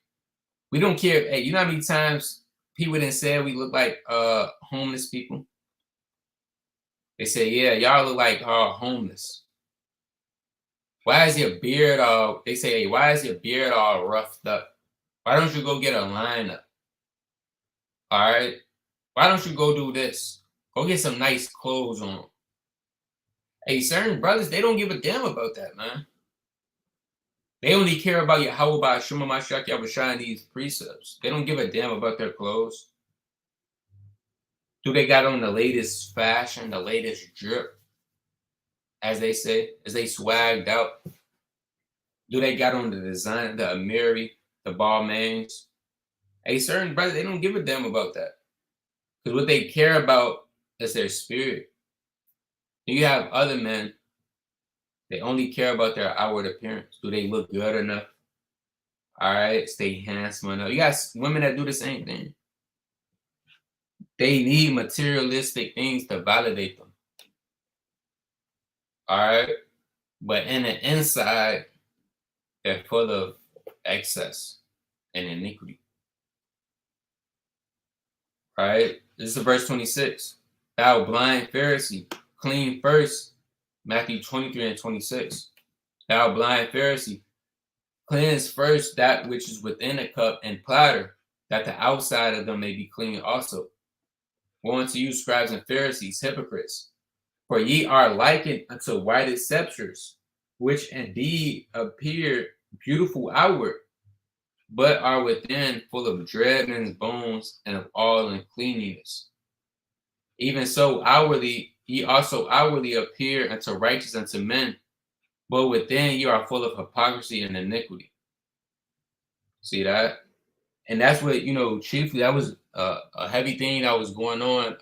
we don't care. Hey, you know how many times people didn't say we look like homeless people? They say, yeah, y'all look like homeless. Why is your beard all, they say, hey, why is your beard all roughed up? Why don't you go get a lineup? All right. Why don't you go do this? Go get some nice clothes on. Hey, certain brothers, they don't give a damn about that, man. They only care about your how about Shema Mashiach Yahushua and these precepts. They don't give a damn about their clothes. Do they got on the latest fashion, the latest drip, as they say, as they swagged out? Do they got on the design, the Amiri, the Balmains? A certain brother, they don't give a damn about that. Because what they care about is their spirit. You have other men, they only care about their outward appearance. Do they look good enough? All right, stay handsome enough. You got women that do the same thing. They need materialistic things to validate them. All right, but in the inside, they're full of excess and iniquity. All right, this is verse 26. Thou blind Pharisee, clean first. Matthew 23 and 26. Thou blind Pharisee, cleanse first that which is within the cup and platter, that the outside of them may be clean also. Woe unto you, scribes and Pharisees, hypocrites! For ye are likened unto whited sepulchres, which indeed appear beautiful outward, but are within full of dread men's bones and of all uncleanness. Even so, outwardly, ye also outwardly appear unto righteous unto men, but within you are full of hypocrisy and iniquity. See that? And that's what, chiefly, that was a heavy thing that was going on,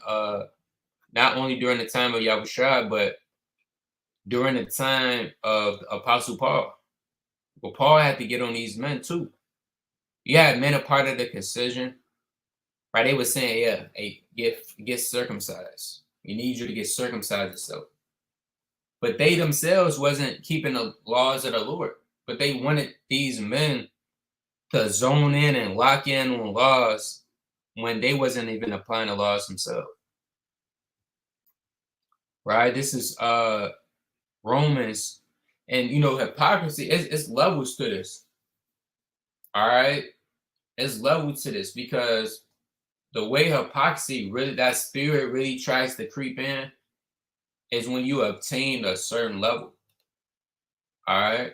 not only during the time of Yahushua, but during the time of the Apostle Paul. Well, Paul had to get on these men too. You had men a part of the concision, right? They were saying, yeah, hey, get circumcised. We need you to get circumcised yourself. But they themselves wasn't keeping the laws of the Lord. But they wanted these men to zone in and lock in on laws when they wasn't even applying the laws themselves. Right? This is Romans. And hypocrisy, it's levels to this. All right. It's levels to this because the way hypocrisy really, that spirit really tries to creep in is when you obtain a certain level. All right.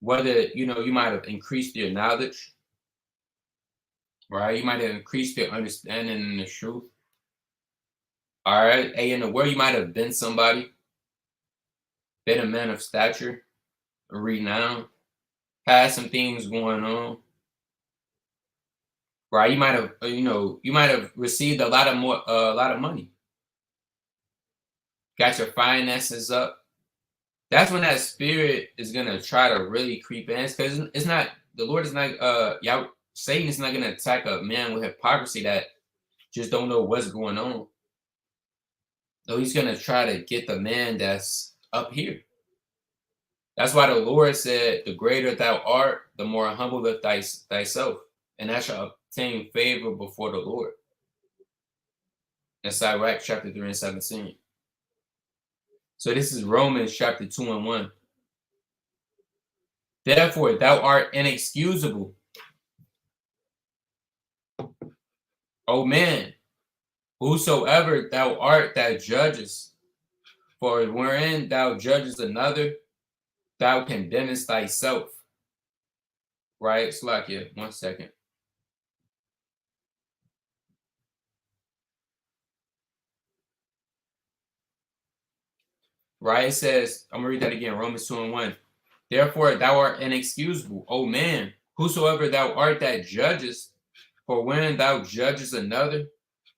Whether you might have increased your knowledge, right? You might have increased your understanding in the truth. All right. Hey, in the world, you might have been somebody, been a man of stature, renown, had some things going on. Right, you might have received a lot of money, got your finances up. That's when that spirit is gonna try to really creep in, because it's not, the Lord is not, Satan is not gonna attack a man with hypocrisy that just don't know what's going on. So he's gonna try to get the man that's up here. That's why the Lord said, "The greater thou art, the more humble lift thyself, and that shall obtain favor before the Lord." In Sirach chapter 3 and 17. So this is Romans chapter 2 and 1. Therefore, thou art inexcusable, O man, whosoever thou art that judgest. For wherein thou judgest another, thou condemnest thyself. Right? Slakia, 1 second. Right? It says, I'm going to read that again, Romans 2 and 1. Therefore, thou art inexcusable, O man, whosoever thou art that judgest. For when thou judgest another,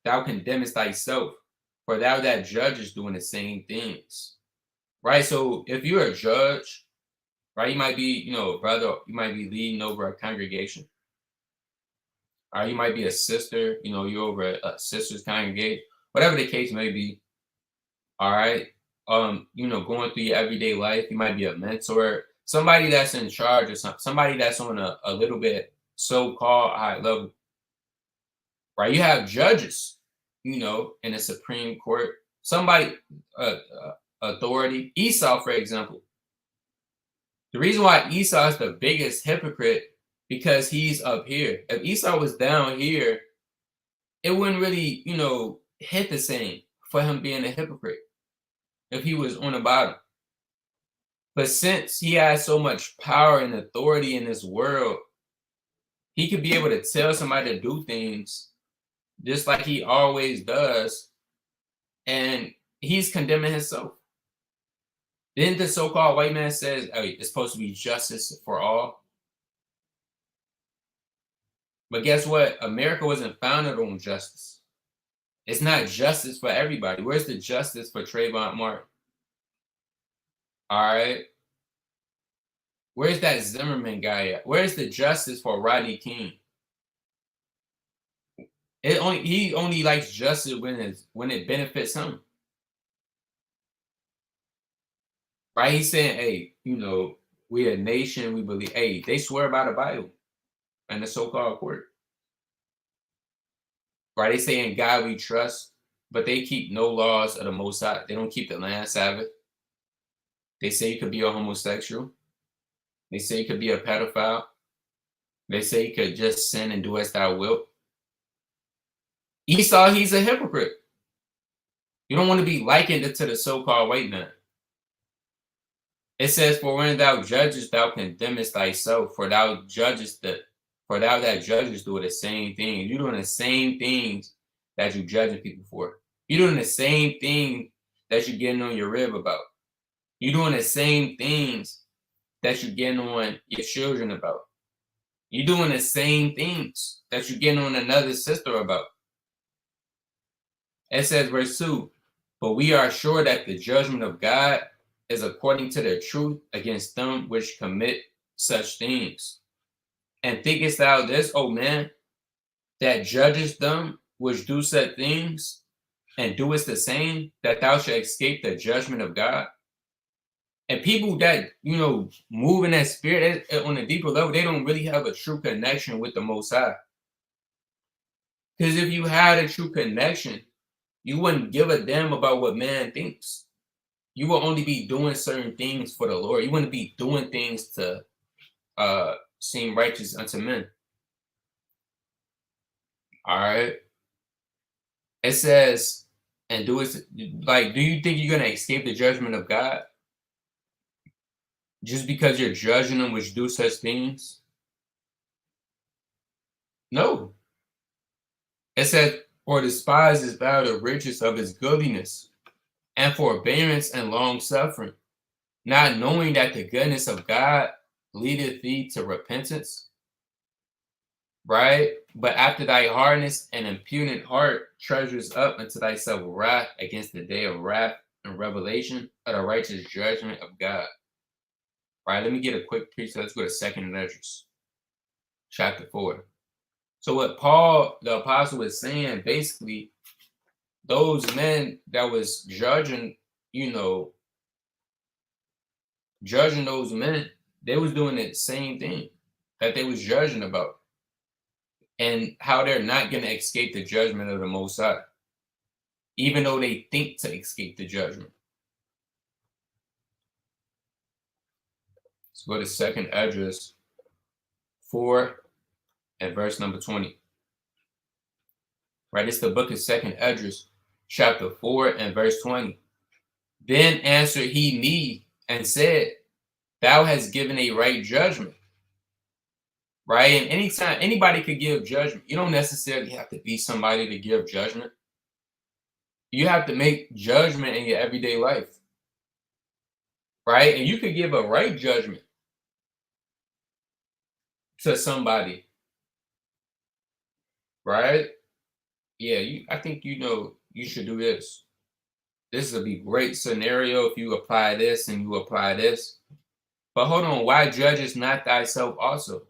thou condemnest thyself. For thou that judgest doing the same things. Right? So if you're a judge, right, you might be, a brother, you might be leading over a congregation. Or you might be a sister, you're over a sister's congregation, whatever the case may be. All right. Going through your everyday life, you might be a mentor, somebody that's in charge or somebody that's on a little bit so-called high level. Right? You have judges, in the Supreme Court, somebody, authority. Esau, for example. The reason why Esau is the biggest hypocrite, because he's up here. If Esau was down here, it wouldn't really, hit the same for him being a hypocrite if he was on the bottom. But since he has so much power and authority in this world, he could be able to tell somebody to do things just like he always does, and he's condemning himself. Then the so-called white man says, oh, it's supposed to be justice for all. But guess what? America wasn't founded on justice. It's not justice for everybody. Where's the justice for Trayvon Martin? All right. Where's that Zimmerman guy at? Where's the justice for Rodney King? He only likes justice when it benefits him. Right? He's saying, hey, we a nation, we believe, hey, they swear by the Bible and the so-called court. Right? They say in God we trust, but they keep no laws of the Most High. They don't keep the land Sabbath. They say you could be a homosexual. They say you could be a pedophile. They say you could just sin and do as thou wilt. Esau, he's a hypocrite. You don't want to be likened to the so-called white man. It says, for when thou judgest, thou condemnest thyself, for thou that judgest do the same thing. You're doing the same things that you're judging people for. You're doing the same thing that you're getting on your rib about. You're doing the same things that you're getting on your children about. You're doing the same things that you're getting on another sister about. It says, verse 2, but we are sure that the judgment of God is according to the truth against them which commit such things. And thinkest thou this, O man, that judgest them which do such things, and doest the same, that thou shalt escape the judgment of God? And people that, move in that spirit on a deeper level, they don't really have a true connection with the Most High. Because if you had a true connection, you wouldn't give a damn about what man thinks. You will only be doing certain things for the Lord. You wouldn't be doing things to seem righteous unto men. All right. It says, and do you think you're going to escape the judgment of God just because you're judging them which do such things? No. It says, for despises thou the riches of his goodliness, and forbearance and long suffering, not knowing that the goodness of God leadeth thee to repentance. Right? But after thy hardness and impudent heart treasures up unto thyself wrath against the day of wrath and revelation of the righteous judgment of God. Right? Let me get a quick precept. Let's go to 2nd Ezra, chapter 4. So what Paul, the apostle, was saying, basically, those men that was judging, judging those men, they was doing the same thing that they was judging about, and how they're not going to escape the judgment of the Most High, even though they think to escape the judgment. Let's go to 2nd Ezra 4 and verse number 20. Right, it's the book of 2nd Ezra, chapter 4 and verse 20. Then answered he me and said, thou hast given a right judgment. Right? And anytime anybody could give judgment, you don't necessarily have to be somebody to give judgment. You have to make judgment in your everyday life. Right? And you could give a right judgment to somebody. Right? Yeah, I think you should do this. This would be a great scenario if you apply this and you apply this. But hold on, why judgest not thyself also?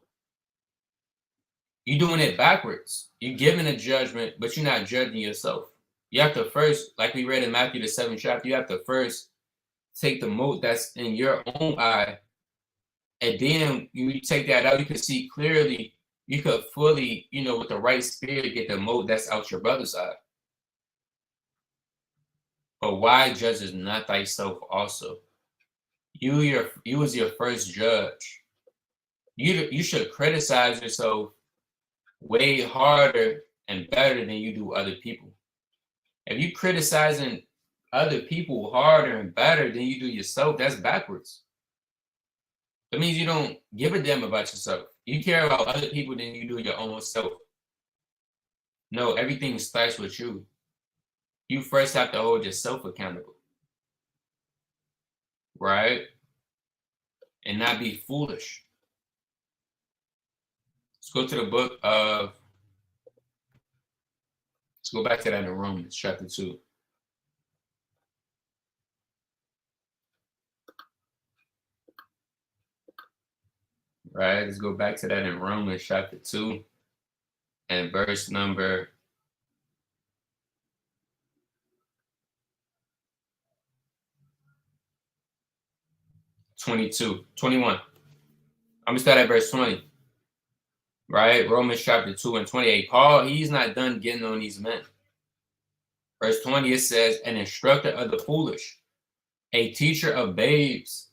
You're doing it backwards. You're giving a judgment, but you're not judging yourself. You have to first, like we read in Matthew the 7th chapter, you have to first take the mote that's in your own eye, and then you take that out, you can see clearly, you could fully, with the right spirit, get the mote that's out your brother's eye. But why judges not thyself also? You was your first judge. You should criticize yourself way harder and better than you do other people. If you criticizing other people harder and better than you do yourself, that's backwards. That means you don't give a damn about yourself. You care about other people than you do your own self. No, everything starts with you. You first have to hold yourself accountable, right? And not be foolish. Let's go to the book of, let's go back to that in Romans chapter 2. Right? Let's go back to that in Romans chapter 2 and verse number 21. I'm gonna start at verse 20. Right? Romans chapter 2 and 28. Paul, he's not done getting on these men. Verse 20, it says, an instructor of the foolish, a teacher of babes,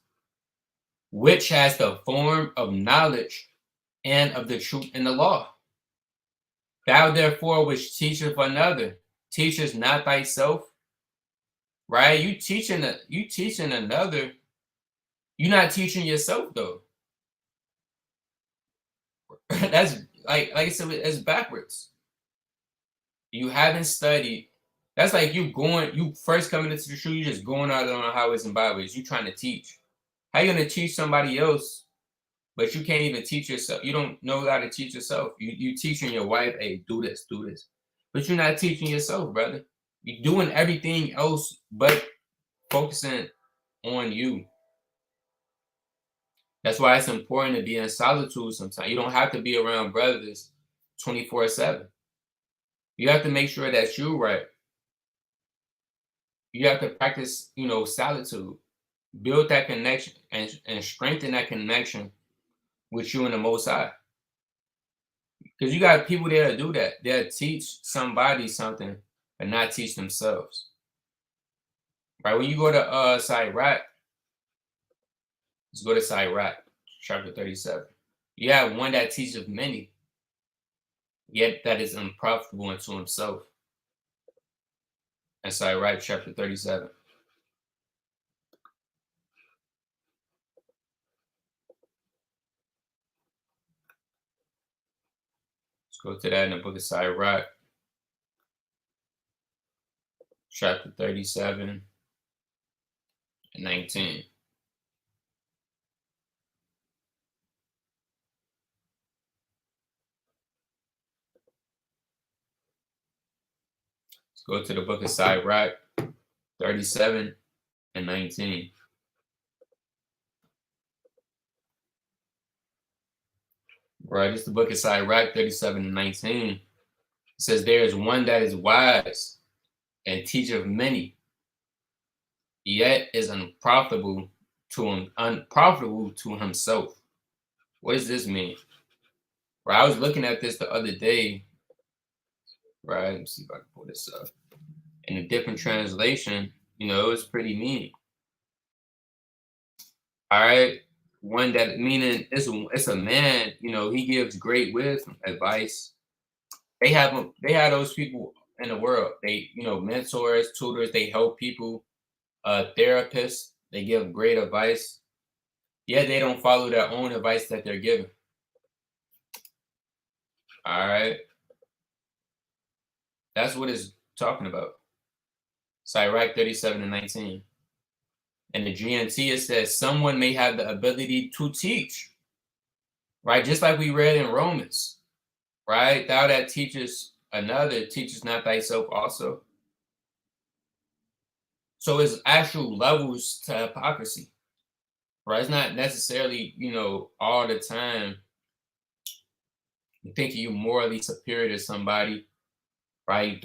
which has the form of knowledge and of the truth in the law. Thou therefore which teacheth another, teachest not thyself. Right? You teaching another, you're not teaching yourself though. That's like I said, it's backwards. You haven't studied. That's like you first coming into the truth, you just going out on the highways and byways. You trying to teach. How you gonna teach somebody else, but you can't even teach yourself? You don't know how to teach yourself. You teaching your wife, hey, do this, but you're not teaching yourself, brother. You're doing everything else but focusing on you. That's why it's important to be in solitude sometimes. You don't have to be around brothers 24/7. You have to make sure that you're right. You have to practice, solitude. Build that connection and strengthen that connection with you and the Most High. Because you got people there to do that. They'll teach somebody something, but not teach themselves. Right? When you go to Sirach, let's go to Sirach, chapter 37. You have one that teaches many, yet that is unprofitable unto himself. And Sirach, chapter 37. Let's go to that in the book of Sirach, chapter 37 and 19. Let's go to the book of Sirach, 37 and 19. Right, it's the book of Sirach, 37 and 19. It says, there is one that is wise and teacheth many, yet is unprofitable to himself. What does this mean? Right, I was looking at this the other day. Right, let me see if I can pull this up. In a different translation, it was pretty mean. All right, one that meaning it's a man. He gives great wisdom, advice. They have those people in the world. They mentors, tutors. They help people. Therapists. They give great advice. Yet they don't follow their own advice that they're given. All right, that's what it's talking about. Sirach 37 and 19. And the GNT, it says someone may have the ability to teach, right? Just like we read in Romans, right? Thou that teaches another, teaches not thyself also. So it's actual levels to hypocrisy, right? It's not necessarily, all the time thinking you're morally superior to somebody, right?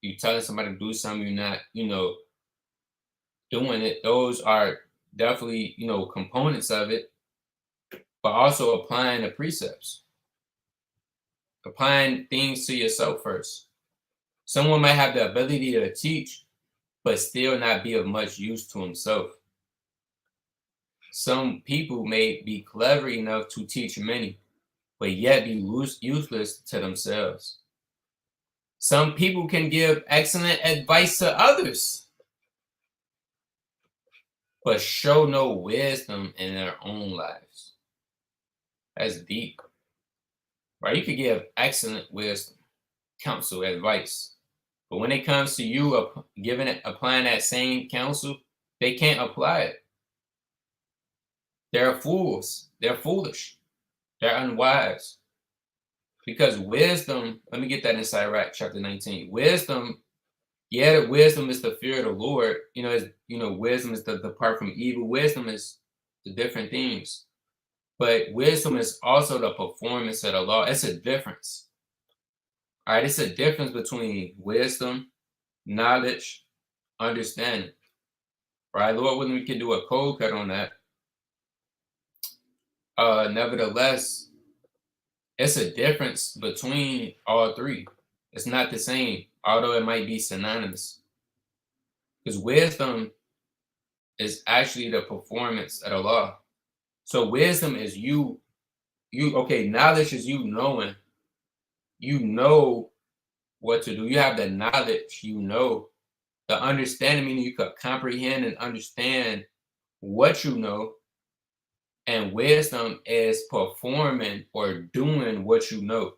You telling somebody to do something, you're not, doing it. Those are definitely, components of it, but also applying the precepts, applying things to yourself first. Someone might have the ability to teach, but still not be of much use to himself. Some people may be clever enough to teach many, but yet be useless to themselves. Some people can give excellent advice to others, but show no wisdom in their own lives. That's deep, right? You could give excellent wisdom, counsel, advice, but when it comes to you applying that same counsel, they can't apply it. They're fools. They're foolish. They're unwise. Because wisdom, let me get that in Sirach chapter 19. Wisdom, yeah, wisdom is the fear of the Lord. Wisdom is the depart from evil. Wisdom is the different things. But wisdom is also the performance of the law. It's a difference. All right, it's a difference between wisdom, knowledge, understanding. Right, Lord, when we can do a cold cut on that. Nevertheless, it's a difference between all three. It's not the same, although it might be synonymous. Because wisdom is actually the performance of the law. So wisdom is knowledge is you knowing. You know what to do. You have the knowledge, the understanding, meaning you could comprehend and understand what you know. And wisdom is performing or doing what you know.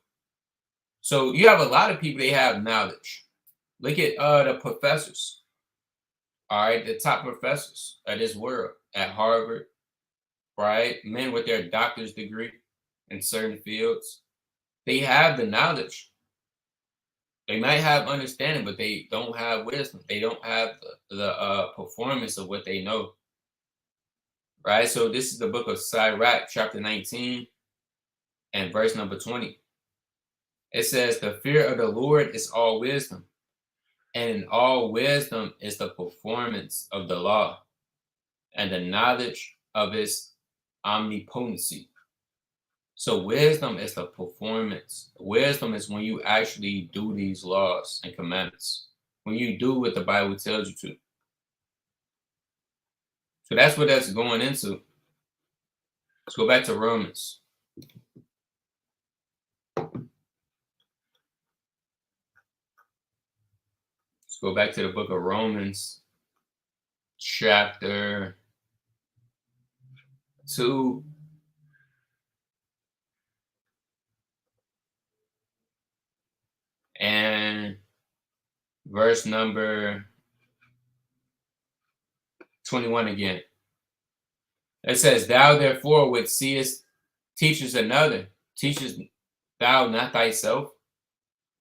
So you have a lot of people, they have knowledge. Look at the professors. All right, the top professors of this world at Harvard, right? Men with their doctor's degree in certain fields. They have the knowledge. They might have understanding, but they don't have wisdom. They don't have the performance of what they know. Right? So this is the book of Sirach, chapter 19, and verse number 20. It says, the fear of the Lord is all wisdom, and in all wisdom is the performance of the law, and the knowledge of its omnipotency. So wisdom is the performance. Wisdom is when you actually do these laws and commandments, when you do what the Bible tells you to. So that's what that's going into. Let's go back to Romans. Let's go back to the book of Romans, chapter 2. And verse number 21 again. It says, thou therefore which seest teachest another, teachest thou not thyself,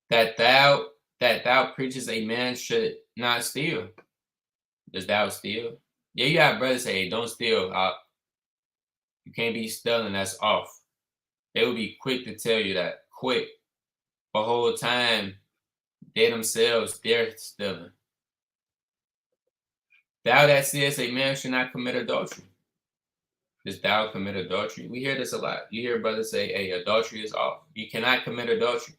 that thou preachest a man should not steal. Does thou steal? Yeah, you have brothers say, hey, don't steal. You can't be stealing, that's off. They will be quick to tell you that. Quick. The whole time, they themselves, they're stealing. Thou that seest a man should not commit adultery. Does thou commit adultery? We hear this a lot. You hear brothers say, hey, adultery is off. You cannot commit adultery.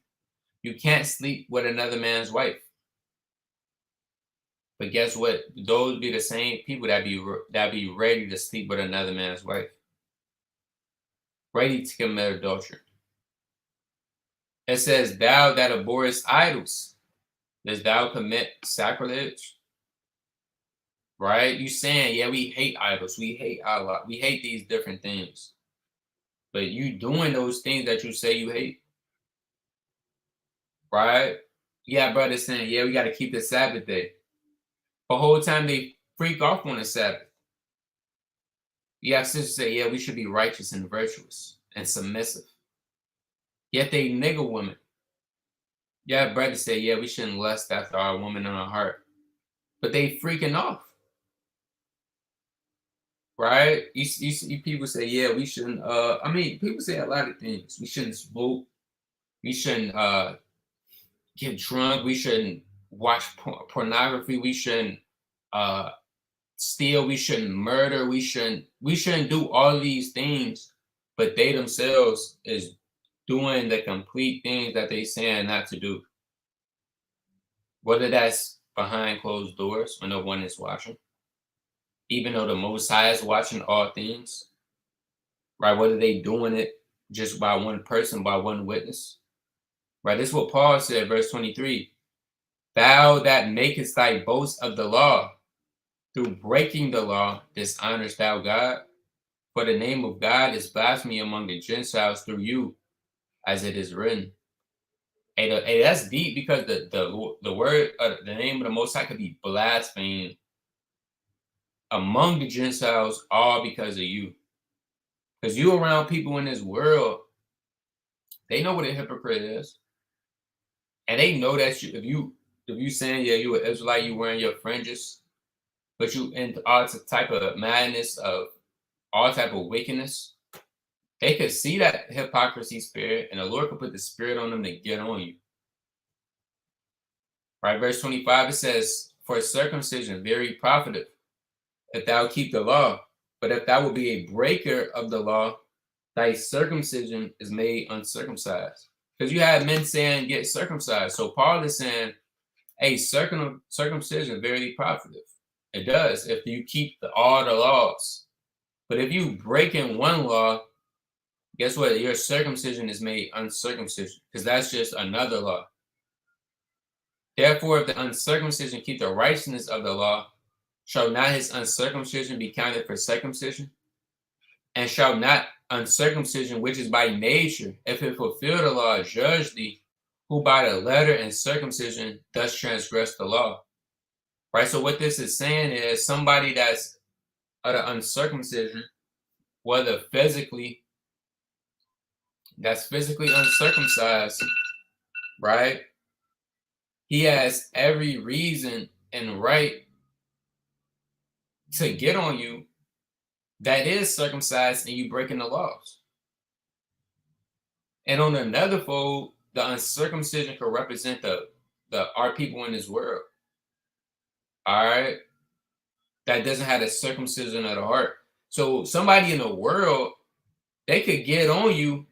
You can't sleep with another man's wife. But guess what? Those be the same people that be ready to sleep with another man's wife. Ready to commit adultery. It says, thou that abhorrest idols, does thou commit sacrilege? Right? You saying, yeah, we hate idols. We hate Allah. We hate these different things. But you doing those things that you say you hate. Right? Yeah, brothers saying, yeah, we got to keep the Sabbath day. The whole time they freak off on the Sabbath. You have sisters say, yeah, we should be righteous and virtuous and submissive. Yet they nigger women. Yeah, brothers say, yeah, we shouldn't lust after our woman in our heart. But they freaking off. Right? You see people say, yeah, we shouldn't, people say a lot of things. We shouldn't smoke. We shouldn't get drunk. We shouldn't watch pornography. We shouldn't steal. We shouldn't murder. We shouldn't do all these things. But they themselves is doing the complete things that they saying not to do. Whether that's behind closed doors when no one is watching. even though the Most High is watching all things, right? Whether they doing it just by one person, by one witness, right? This is what Paul said, verse 23. Thou that makest thy boast of the law, through breaking the law, dishonors thou God. For the name of God is blasphemy among the Gentiles through you, as it is written. Hey, that's deep because the word, the name of the Most High could be blasphemed among the Gentiles, all because of you. Because you around people in this world, they know what a hypocrite is, and they know that if you saying yeah you an Israelite, you wearing your fringes, but you into all type of madness of all type of wickedness, they could see that hypocrisy spirit, and the Lord could put the spirit on them to get on you. Right, verse 25 it says, "For circumcision very profitable, if thou keep the law, but if thou will be a breaker of the law, thy circumcision is made uncircumcised." Because you have men saying get circumcised. So Paul is saying, hey, circumcision very profitable. It does if you keep all the laws. But if you break in one law, guess what? Your circumcision is made uncircumcision, because that's just another law. Therefore, if the uncircumcision keep the righteousness of the law, shall not his uncircumcision be counted for circumcision? And shall not uncircumcision, which is by nature, if it fulfill the law, judge thee, who by the letter and circumcision does transgress the law? Right? So what this is saying is somebody that's of the uncircumcision, whether that's physically uncircumcised, right? He has every reason and right to get on you that is circumcised and you breaking the laws. And on another fold, the uncircumcision could represent the our people in this world. All right. That doesn't have the circumcision of the heart. So somebody in the world, they could get on you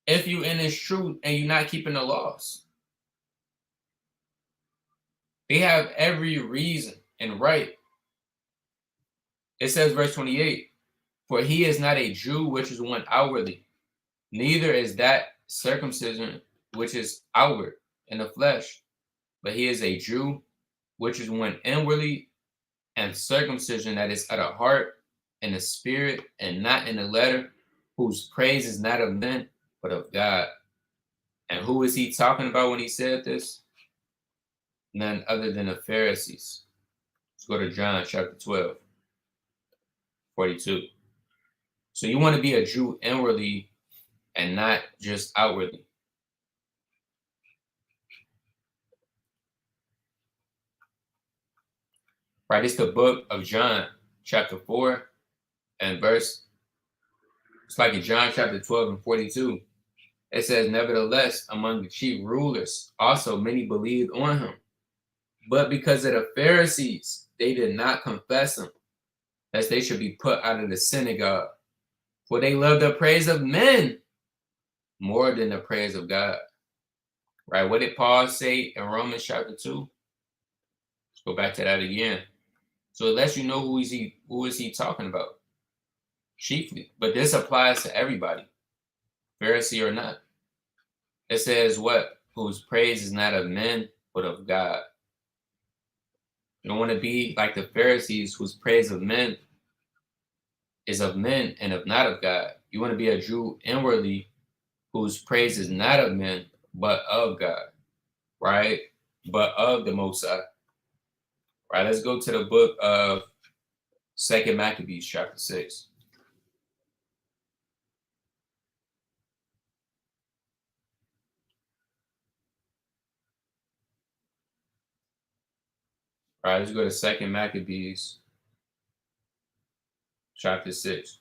if you in this truth and you're not keeping the laws. They have every reason and right. It says, verse 28, for he is not a Jew which is one outwardly, neither is that circumcision which is outward in the flesh, but he is a Jew which is one inwardly, and circumcision that is of the heart and the spirit, and not in the letter, whose praise is not of men, but of God. And who is he talking about when he said this? None other than the Pharisees. Let's go to John chapter 12, 42. So you want to be a Jew inwardly and not just outwardly. Right, it's the book of John, chapter 4, and verse, it's like in John chapter 12 and 42. It says, nevertheless, among the chief rulers, also many believed on him. But because of the Pharisees, they did not confess him, lest they should be put out of the synagogue. For they love the praise of men more than the praise of God. Right? What did Paul say in Romans chapter 2? Let's go back to that again. So it lets you know who is he talking about? Chiefly. But this applies to everybody, Pharisee or not. It says what? Whose praise is not of men, but of God. You don't want to be like the Pharisees, whose praise of men is of men and of not of God. You want to be a Jew inwardly, whose praise is not of men, but of God, right? But of the Most High. Right, let's go to the book of 2 Maccabees, chapter 6. All right, let's go to 2 Maccabees, chapter 6.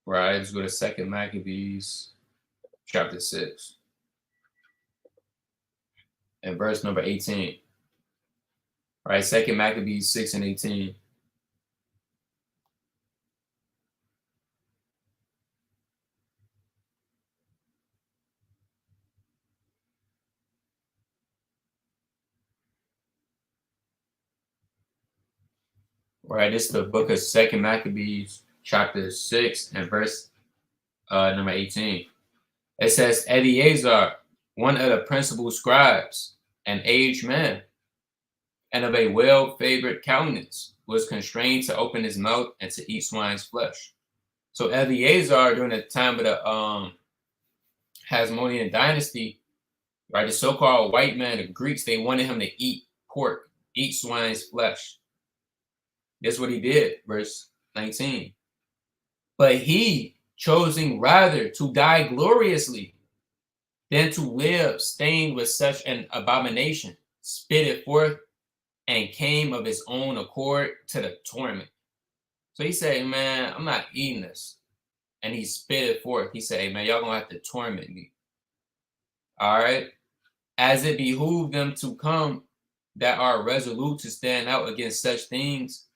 Right, let's go to 2 Maccabees, chapter 6, and verse number 18. All right, 2 Maccabees 6 and 18. Right, this is the book of Second Maccabees, chapter 6, and verse number 18. It says, Eleazar, one of the principal scribes, an aged man, and of a well-favored countenance, was constrained to open his mouth and to eat swine's flesh. So Eleazar, during the time of the Hasmonean dynasty, right, the so-called white man, the Greeks, they wanted him to eat pork, eat swine's flesh. That's what he did, verse 19. But he, choosing rather to die gloriously than to live stained with such an abomination, spit it forth and came of his own accord to the torment. So he said, man, I'm not eating this. And he spit it forth. He said, hey, man, y'all gonna have to torment me. All right. As it behooved them to come that are resolute to stand out against such things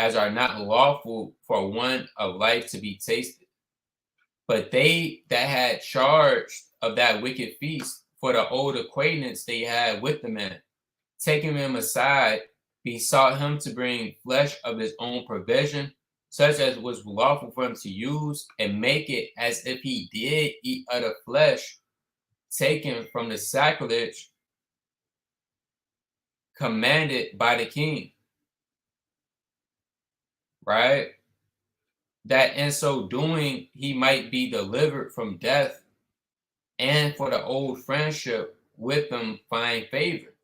as are not lawful for one of life to be tasted. But they that had charge of that wicked feast, for the old acquaintance they had with the man, taking him aside, besought him to bring flesh of his own provision, such as was lawful for him to use, and make it as if he did eat of the flesh taken from the sacrilege commanded by the king. Right? That in so doing he might be delivered from death, and for the old friendship with them find favor.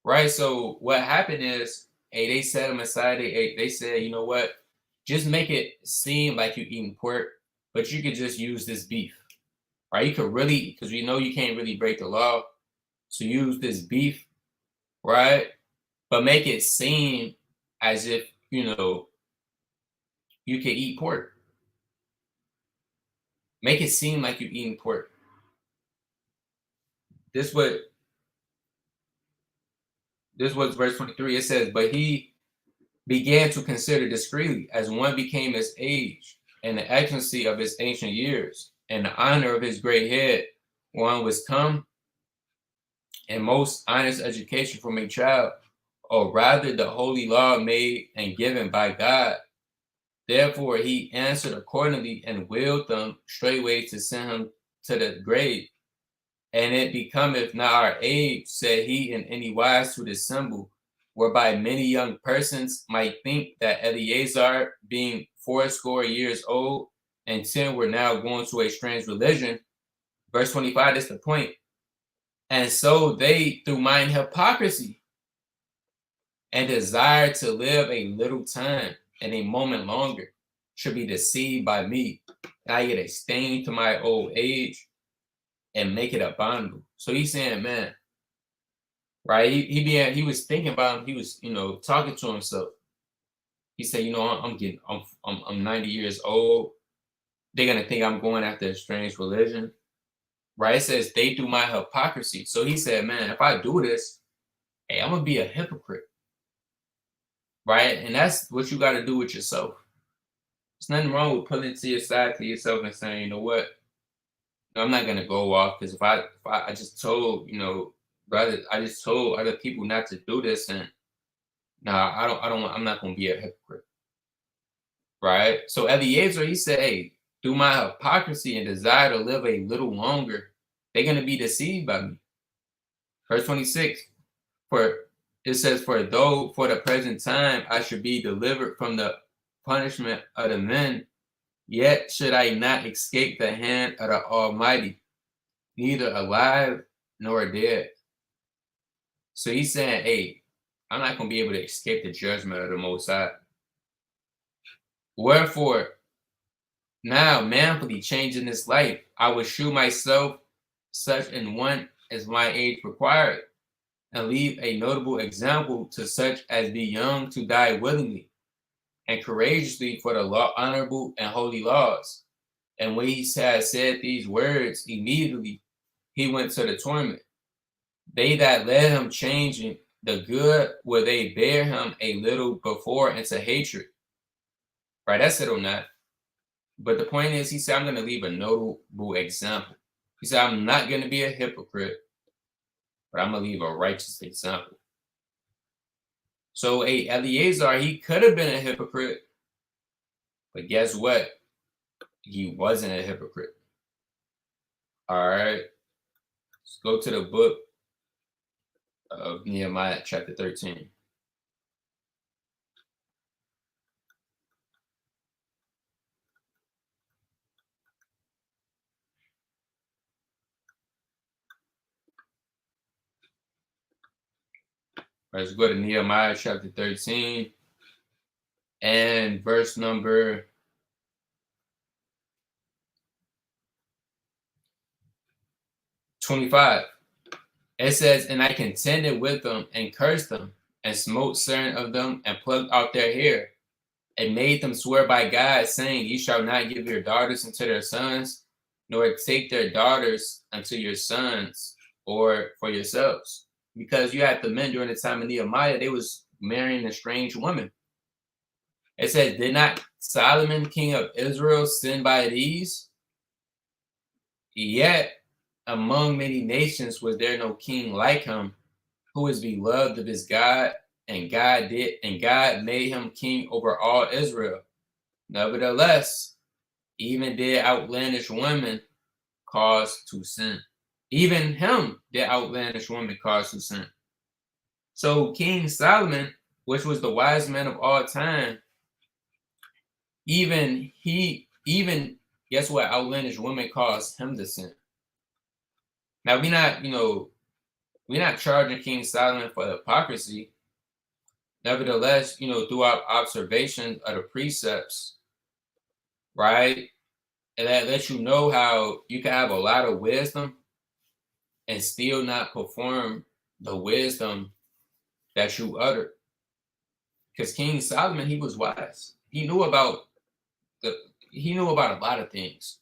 Right? So what happened is, hey, they set him aside. They said, you know what? Just make it seem like you're eating pork, but you could just use this beef. Right? You could really, because we know you can't really break the law. So use this beef, right? But make it seem as if, you know, you can eat pork. Make it seem like you're eating pork. This was verse 23. It says, but he began to consider discreetly as one became his age and the excellency of his ancient years and the honor of his great head, one was come and most honest education from a child, or rather the holy law made and given by God. Therefore he answered accordingly and willed them straightway to send him to the grave. And it becometh not our age, said he, in any wise to dissemble, whereby many young persons might think that Eleazar, being fourscore years old, and 10 were now going to a strange religion. Verse 25 is the point. And so they, through mine hypocrisy, and desire to live a little time and a moment longer, should be deceived by me, and I get a stain to my old age and make it abominable. So he's saying, man, right? He was thinking about him. He was, talking to himself. He said, I'm 90 years old. They're gonna think I'm going after a strange religion, right? It says they do my hypocrisy. So he said, man, if I do this, hey, I'm gonna be a hypocrite, right? And that's what you got to do with yourself. There's nothing wrong with pulling to your side to yourself and saying, you know what? I'm not gonna go off because if I just told, brother, I just told other people not to do this, and I'm not gonna be a hypocrite. Right? So Eliezer, he said, hey, through my hypocrisy and desire to live a little longer, they're gonna be deceived by me. Verse 26, for it says, for though for the present time I should be delivered from the punishment of the men, yet should I not escape the hand of the Almighty, neither alive nor dead. So he's saying, hey, I'm not going to be able to escape the judgment of the Most High. Wherefore, now manfully changing this life, I will shew myself such an one as my age required, and leave a notable example to such as be young to die willingly and courageously for the law, honorable and holy laws. And when he had said these words, immediately he went to the torment. They that led him changing the good, will they bear him a little before into hatred. Right, that's it or not. But the point is, he said, I'm going to leave a notable example. He said, I'm not going to be a hypocrite, but I'm going to leave a righteous example. So Eleazar, he could have been a hypocrite, but guess what? He wasn't a hypocrite. All right. Let's go to the book of Nehemiah, chapter 13. Let's go to Nehemiah chapter 13 and verse number 25. It says, "And I contended with them and cursed them and smote certain of them and plucked out their hair and made them swear by God, saying, Ye shall not give your daughters unto their sons, nor take their daughters unto your sons or for yourselves." Because you had the men during the time of Nehemiah, they was marrying a strange woman. It says, "Did not Solomon, king of Israel, sin by these? Yet among many nations was there no king like him, who is beloved of his God, and God made him king over all Israel. Nevertheless, even did outlandish women cause to sin." Even him did outlandish women cause to sin. So King Solomon, which was the wise man of all time, even guess what? Outlandish women caused him to sin. Now we're not charging King Solomon for hypocrisy. Nevertheless, through our observation of the precepts, right? And that lets you know how you can have a lot of wisdom and still not perform the wisdom that you uttered. Because King Solomon, he was wise. He knew about a lot of things.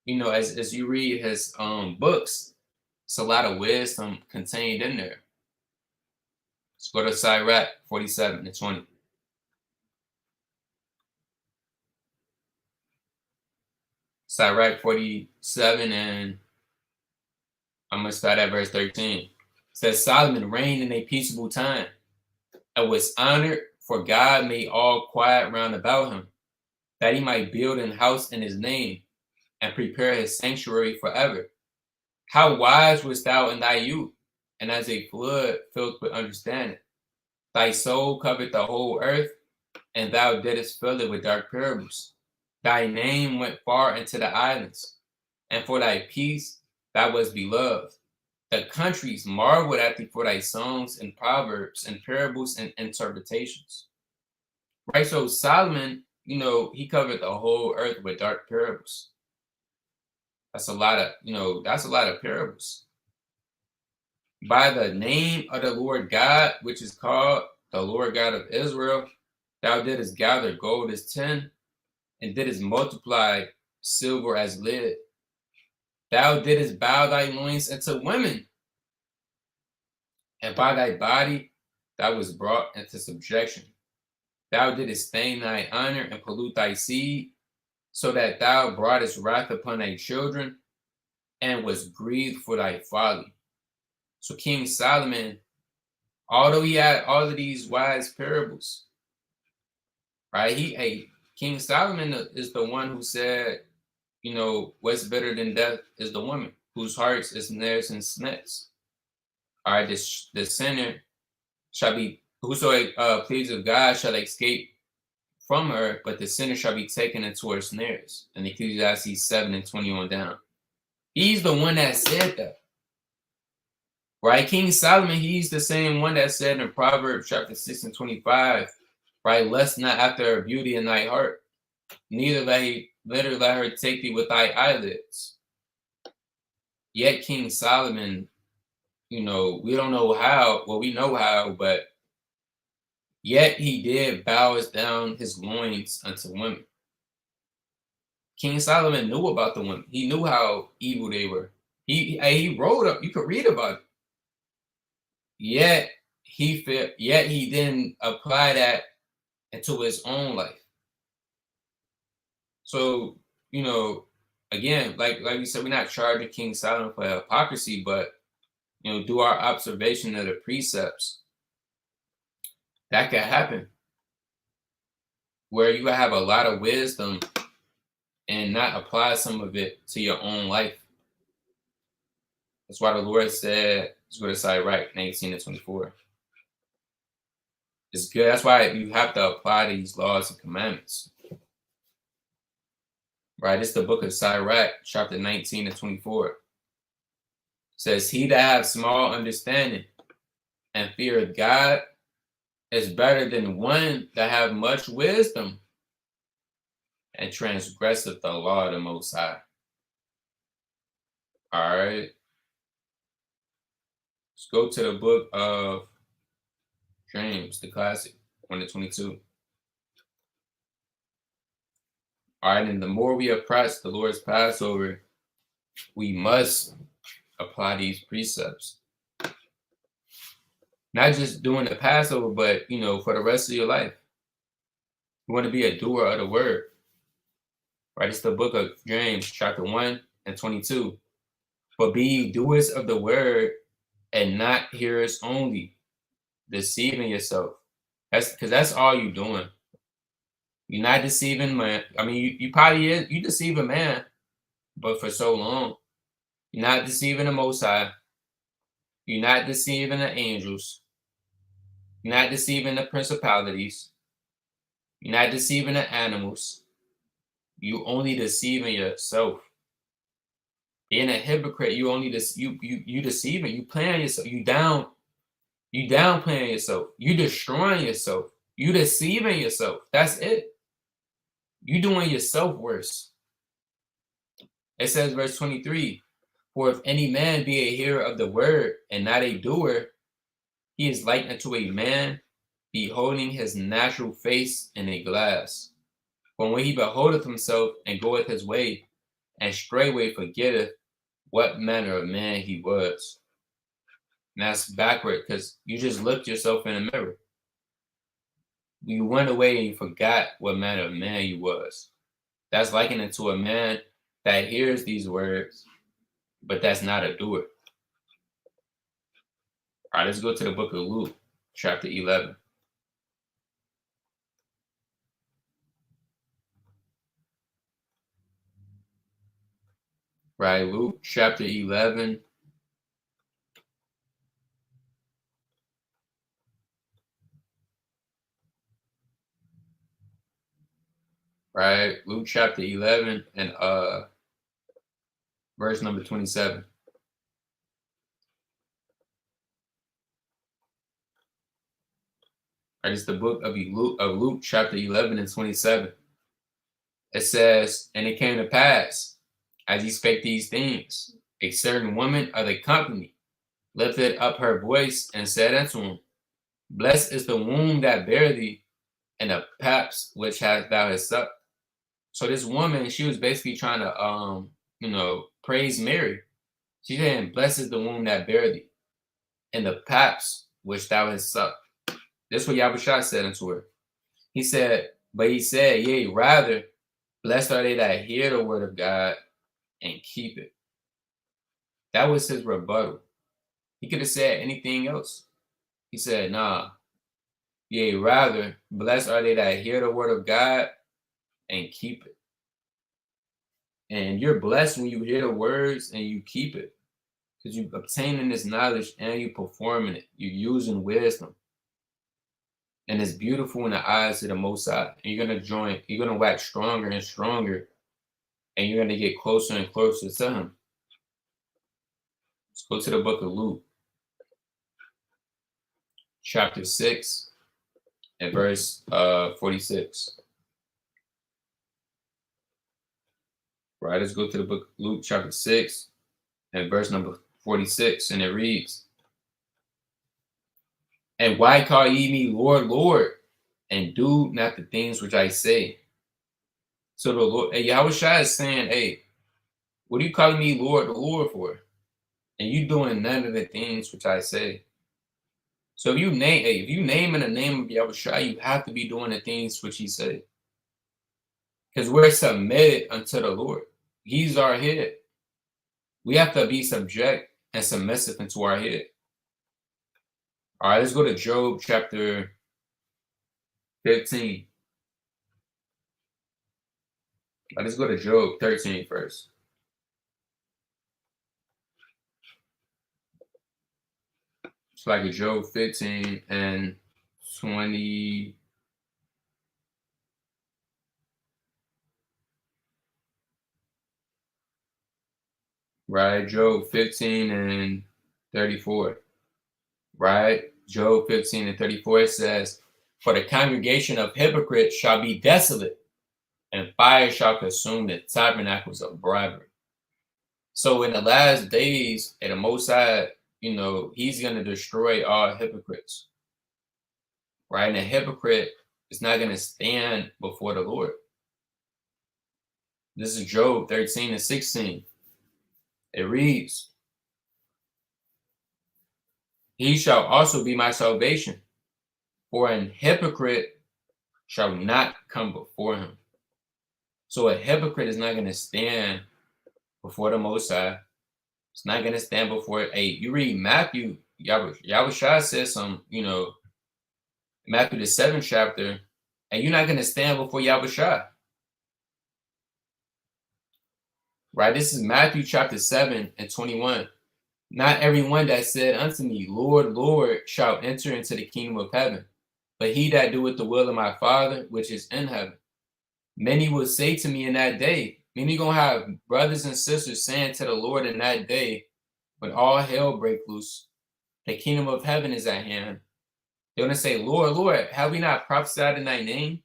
As you read his books, it's a lot of wisdom contained in there. Let's go to Sirach 47 and 20. Sirach 47, and I'm going to start at verse 13. It says, "Solomon reigned in a peaceable time and was honored, for God made all quiet round about him, that he might build an house in his name and prepare his sanctuary forever. How wise wast thou in thy youth, and as a flood filled with understanding. Thy soul covered the whole earth, and thou didst fill it with dark parables. Thy name went far into the islands, and for thy peace thou wast beloved. The countries marveled at thee for thy songs and proverbs and parables and interpretations." Right? So Solomon, he covered the whole earth with dark parables. That's a lot of parables. "By the name of the Lord God, which is called the Lord God of Israel, thou didst gather gold as tin, and didst multiply silver as lead. Thou didst bow thy loins unto women, and by thy body thou was brought into subjection. Thou didst stain thy honor and pollute thy seed, so that thou broughtest wrath upon thy children, and was grieved for thy folly." So King Solomon, although he had all of these wise parables, right? King Solomon is the one who said, what's better than death is the woman whose hearts is snares and nets. All right, the sinner shall be, whoso pleads with God shall escape from her, but the sinner shall be taken into her snares. And Ecclesiastes 7 and 20 on down. He's the one that said that. Right? King Solomon, he's the same one that said in Proverbs chapter 6 and 25, right? "Lust not after her beauty in thy heart, neither let her take thee with thy eyelids." Yet King Solomon, we don't know how, well, we know how, but yet he did bow down his loins unto women. King Solomon knew about the women. He knew how evil they were. He wrote up, you could read about it. Yet he didn't apply that into his own life. So, again, like we said, we're not charging King Solomon for hypocrisy, but do our observation of the precepts, That could happen where you have a lot of wisdom and not apply some of it to your own life. That's why the Lord said, let's go to Sirach 19 and 24. It's good. That's why you have to apply these laws and commandments. Right? It's the book of Sirach, chapter 19 and 24. It says, he that hath small understanding and feareth God is better than one that have much wisdom and transgresseth the law of the Most High. All right. Let's go to the book of James, the classic, 1-22. All right, and the more we approach the Lord's Passover, we must apply these precepts. Not just doing the Passover, but, for the rest of your life. You want to be a doer of the word. Right? It's the book of James, chapter 1 and 22. But be ye doers of the word and not hearers only, deceiving yourself. That's all you're doing. You're not deceiving man. I mean, you probably is. You deceive a man, but for so long. You're not deceiving the Most High. You're not deceiving the angels. You're not deceiving the principalities. You're not deceiving the animals. You only deceiving yourself. Being a hypocrite, you only you deceiving. You playing yourself. You downplaying yourself. You destroying yourself. You deceiving yourself. That's it. You doing yourself worse. It says, verse 23, for if any man be a hearer of the word and not a doer, he is like unto a man beholding his natural face in a glass. For when he beholdeth himself and goeth his way, and straightway forgetteth what manner of man he was. And that's backward, because you just looked yourself in the mirror. You went away and you forgot what manner of man you was. That's likened to a man that hears these words, but that's not a doer. All right, let's go to the book of Luke, chapter 11. Right, Luke chapter 11. Right, Luke chapter 11 and verse number 27. Right, it's the book of Luke chapter 11 and 27. It says, and it came to pass, as he spake these things, a certain woman of the company lifted up her voice and said unto him, blessed is the womb that bare thee, and the paps which thou hast sucked. So this woman, she was basically trying to, praise Mary. She said, blessed is the womb that bare thee, and the paps which thou hast sucked. This is what Yahushua said unto her. He said, yea, rather, blessed are they that hear the word of God and keep it. That was his rebuttal. He could have said anything else. He said, nah, yea, rather, blessed are they that hear the word of God and keep it. And you're blessed when you hear the words and you keep it, because you're obtaining this knowledge and you're performing it. You're using wisdom. And it's beautiful in the eyes of the Most High. And you're going to wax stronger and stronger. And you're going to get closer and closer to him. Let's go to the book of Luke, chapter 6 and verse 46. Right, let's go to the book of Luke, chapter 6 and verse number 46. And it reads, and why call ye me Lord, Lord, and do not the things which I say? So the Lord, Yahushua is saying, hey, what are you calling me Lord, the Lord for? And you doing none of the things which I say. So if you name in the name of Yahushua, you have to be doing the things which he said. Because we're submitted unto the Lord. He's our head. We have to be subject and submissive unto our head. All right, let's go to Job chapter 15. Let's go to Job 13 first. It's like a Job 15 and 20. Right, Job 15 and 34. Right, Job 15 and 34 says, "For the congregation of hypocrites shall be desolate, and fire shall consume the tabernacles of bribery." So in the last days, at the Most High, he's going to destroy all hypocrites. Right, and a hypocrite is not going to stand before the Lord. This is Job 13 and 16. It reads, "He shall also be my salvation, for an hypocrite shall not come before him." So a hypocrite is not going to stand before the Most High. It's not going to stand before. Hey, you read Matthew, Yahushua says Matthew the 7th chapter, and you're not going to stand before Yahushua. Right? This is Matthew chapter 7 and 21. "Not everyone that said unto me, Lord, Lord, shall enter into the kingdom of heaven, but he that doeth the will of my Father which is in heaven. Many will say to me in that day," meaning you're going to have brothers and sisters saying to the Lord in that day, when all hell break loose, "The kingdom of heaven is at hand." They're going to say, "Lord, Lord, have we not prophesied in thy name?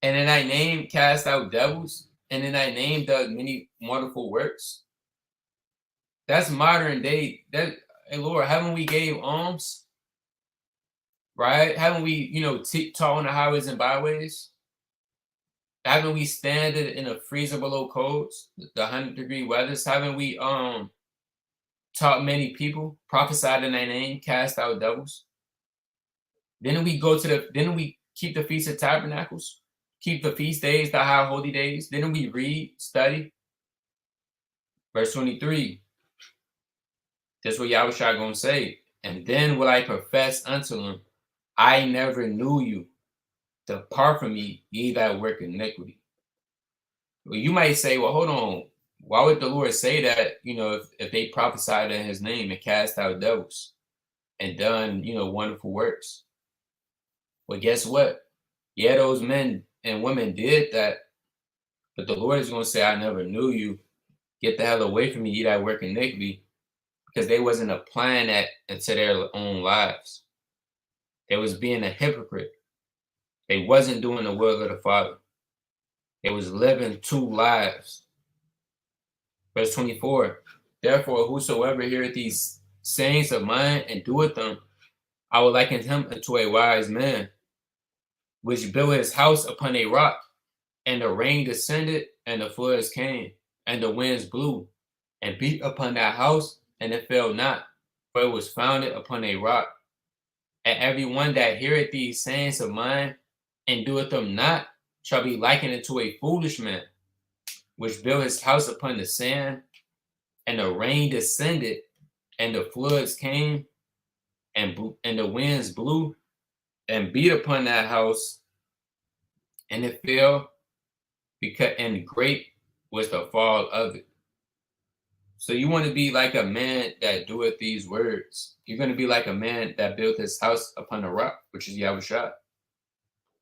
And in thy name cast out devils? And in thy name done many wonderful works?" That's modern day. Hey, Lord, haven't we gave alms? Right? Haven't we, taught on the highways and byways? Haven't we standed in a freezer below codes, the 100-degree weathers? Haven't we taught many people, prophesied in thy name, cast out devils? Didn't we keep the Feast of Tabernacles? Keep the feast days, the high holy days? Didn't we read, study? Verse 23. That's what Yahushua gonna say. "And then will I profess unto them, I never knew you. Depart from me, ye that work iniquity." Well, you might say, well, hold on. Why would the Lord say that, if they prophesied in his name and cast out devils and done, wonderful works? Well, guess what? Yeah, those men and women did that, but the Lord is going to say, "I never knew you. Get the hell away from me, ye that work iniquity," because they wasn't applying that into their own lives. They was being a hypocrite. They wasn't doing the will of the Father. They was living two lives. Verse 24, "Therefore, whosoever heareth these sayings of mine and doeth them, I will liken him unto a wise man, which built his house upon a rock, and the rain descended, and the floods came, and the winds blew, and beat upon that house, and it fell not, for it was founded upon a rock. And every one that heareth these sayings of mine, and doeth them not, shall be likened unto a foolish man, which built his house upon the sand, and the rain descended, and the floods came, and the winds blew, and beat upon that house, and it fell, and great was the fall of it." So you want to be like a man that doeth these words. You're going to be like a man that built his house upon a rock, which is Yahushua.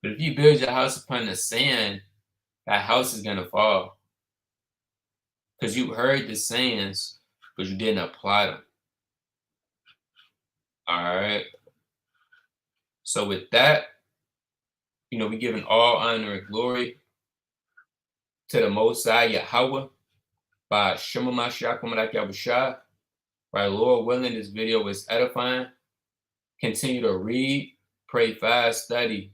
But if you build your house upon the sand, that house is going to fall. Because you heard the sayings, but you didn't apply them. All right. So with that, we giving all honor and glory to the Most High Yahweh by Shema Mashiach Komadak Yahushua. Right, Lord willing, this video was edifying. Continue to read, pray, fast, study.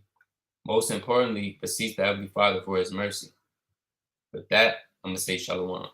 Most importantly, beseech the Heavenly Father for his mercy. With that, I'm going to say shalom.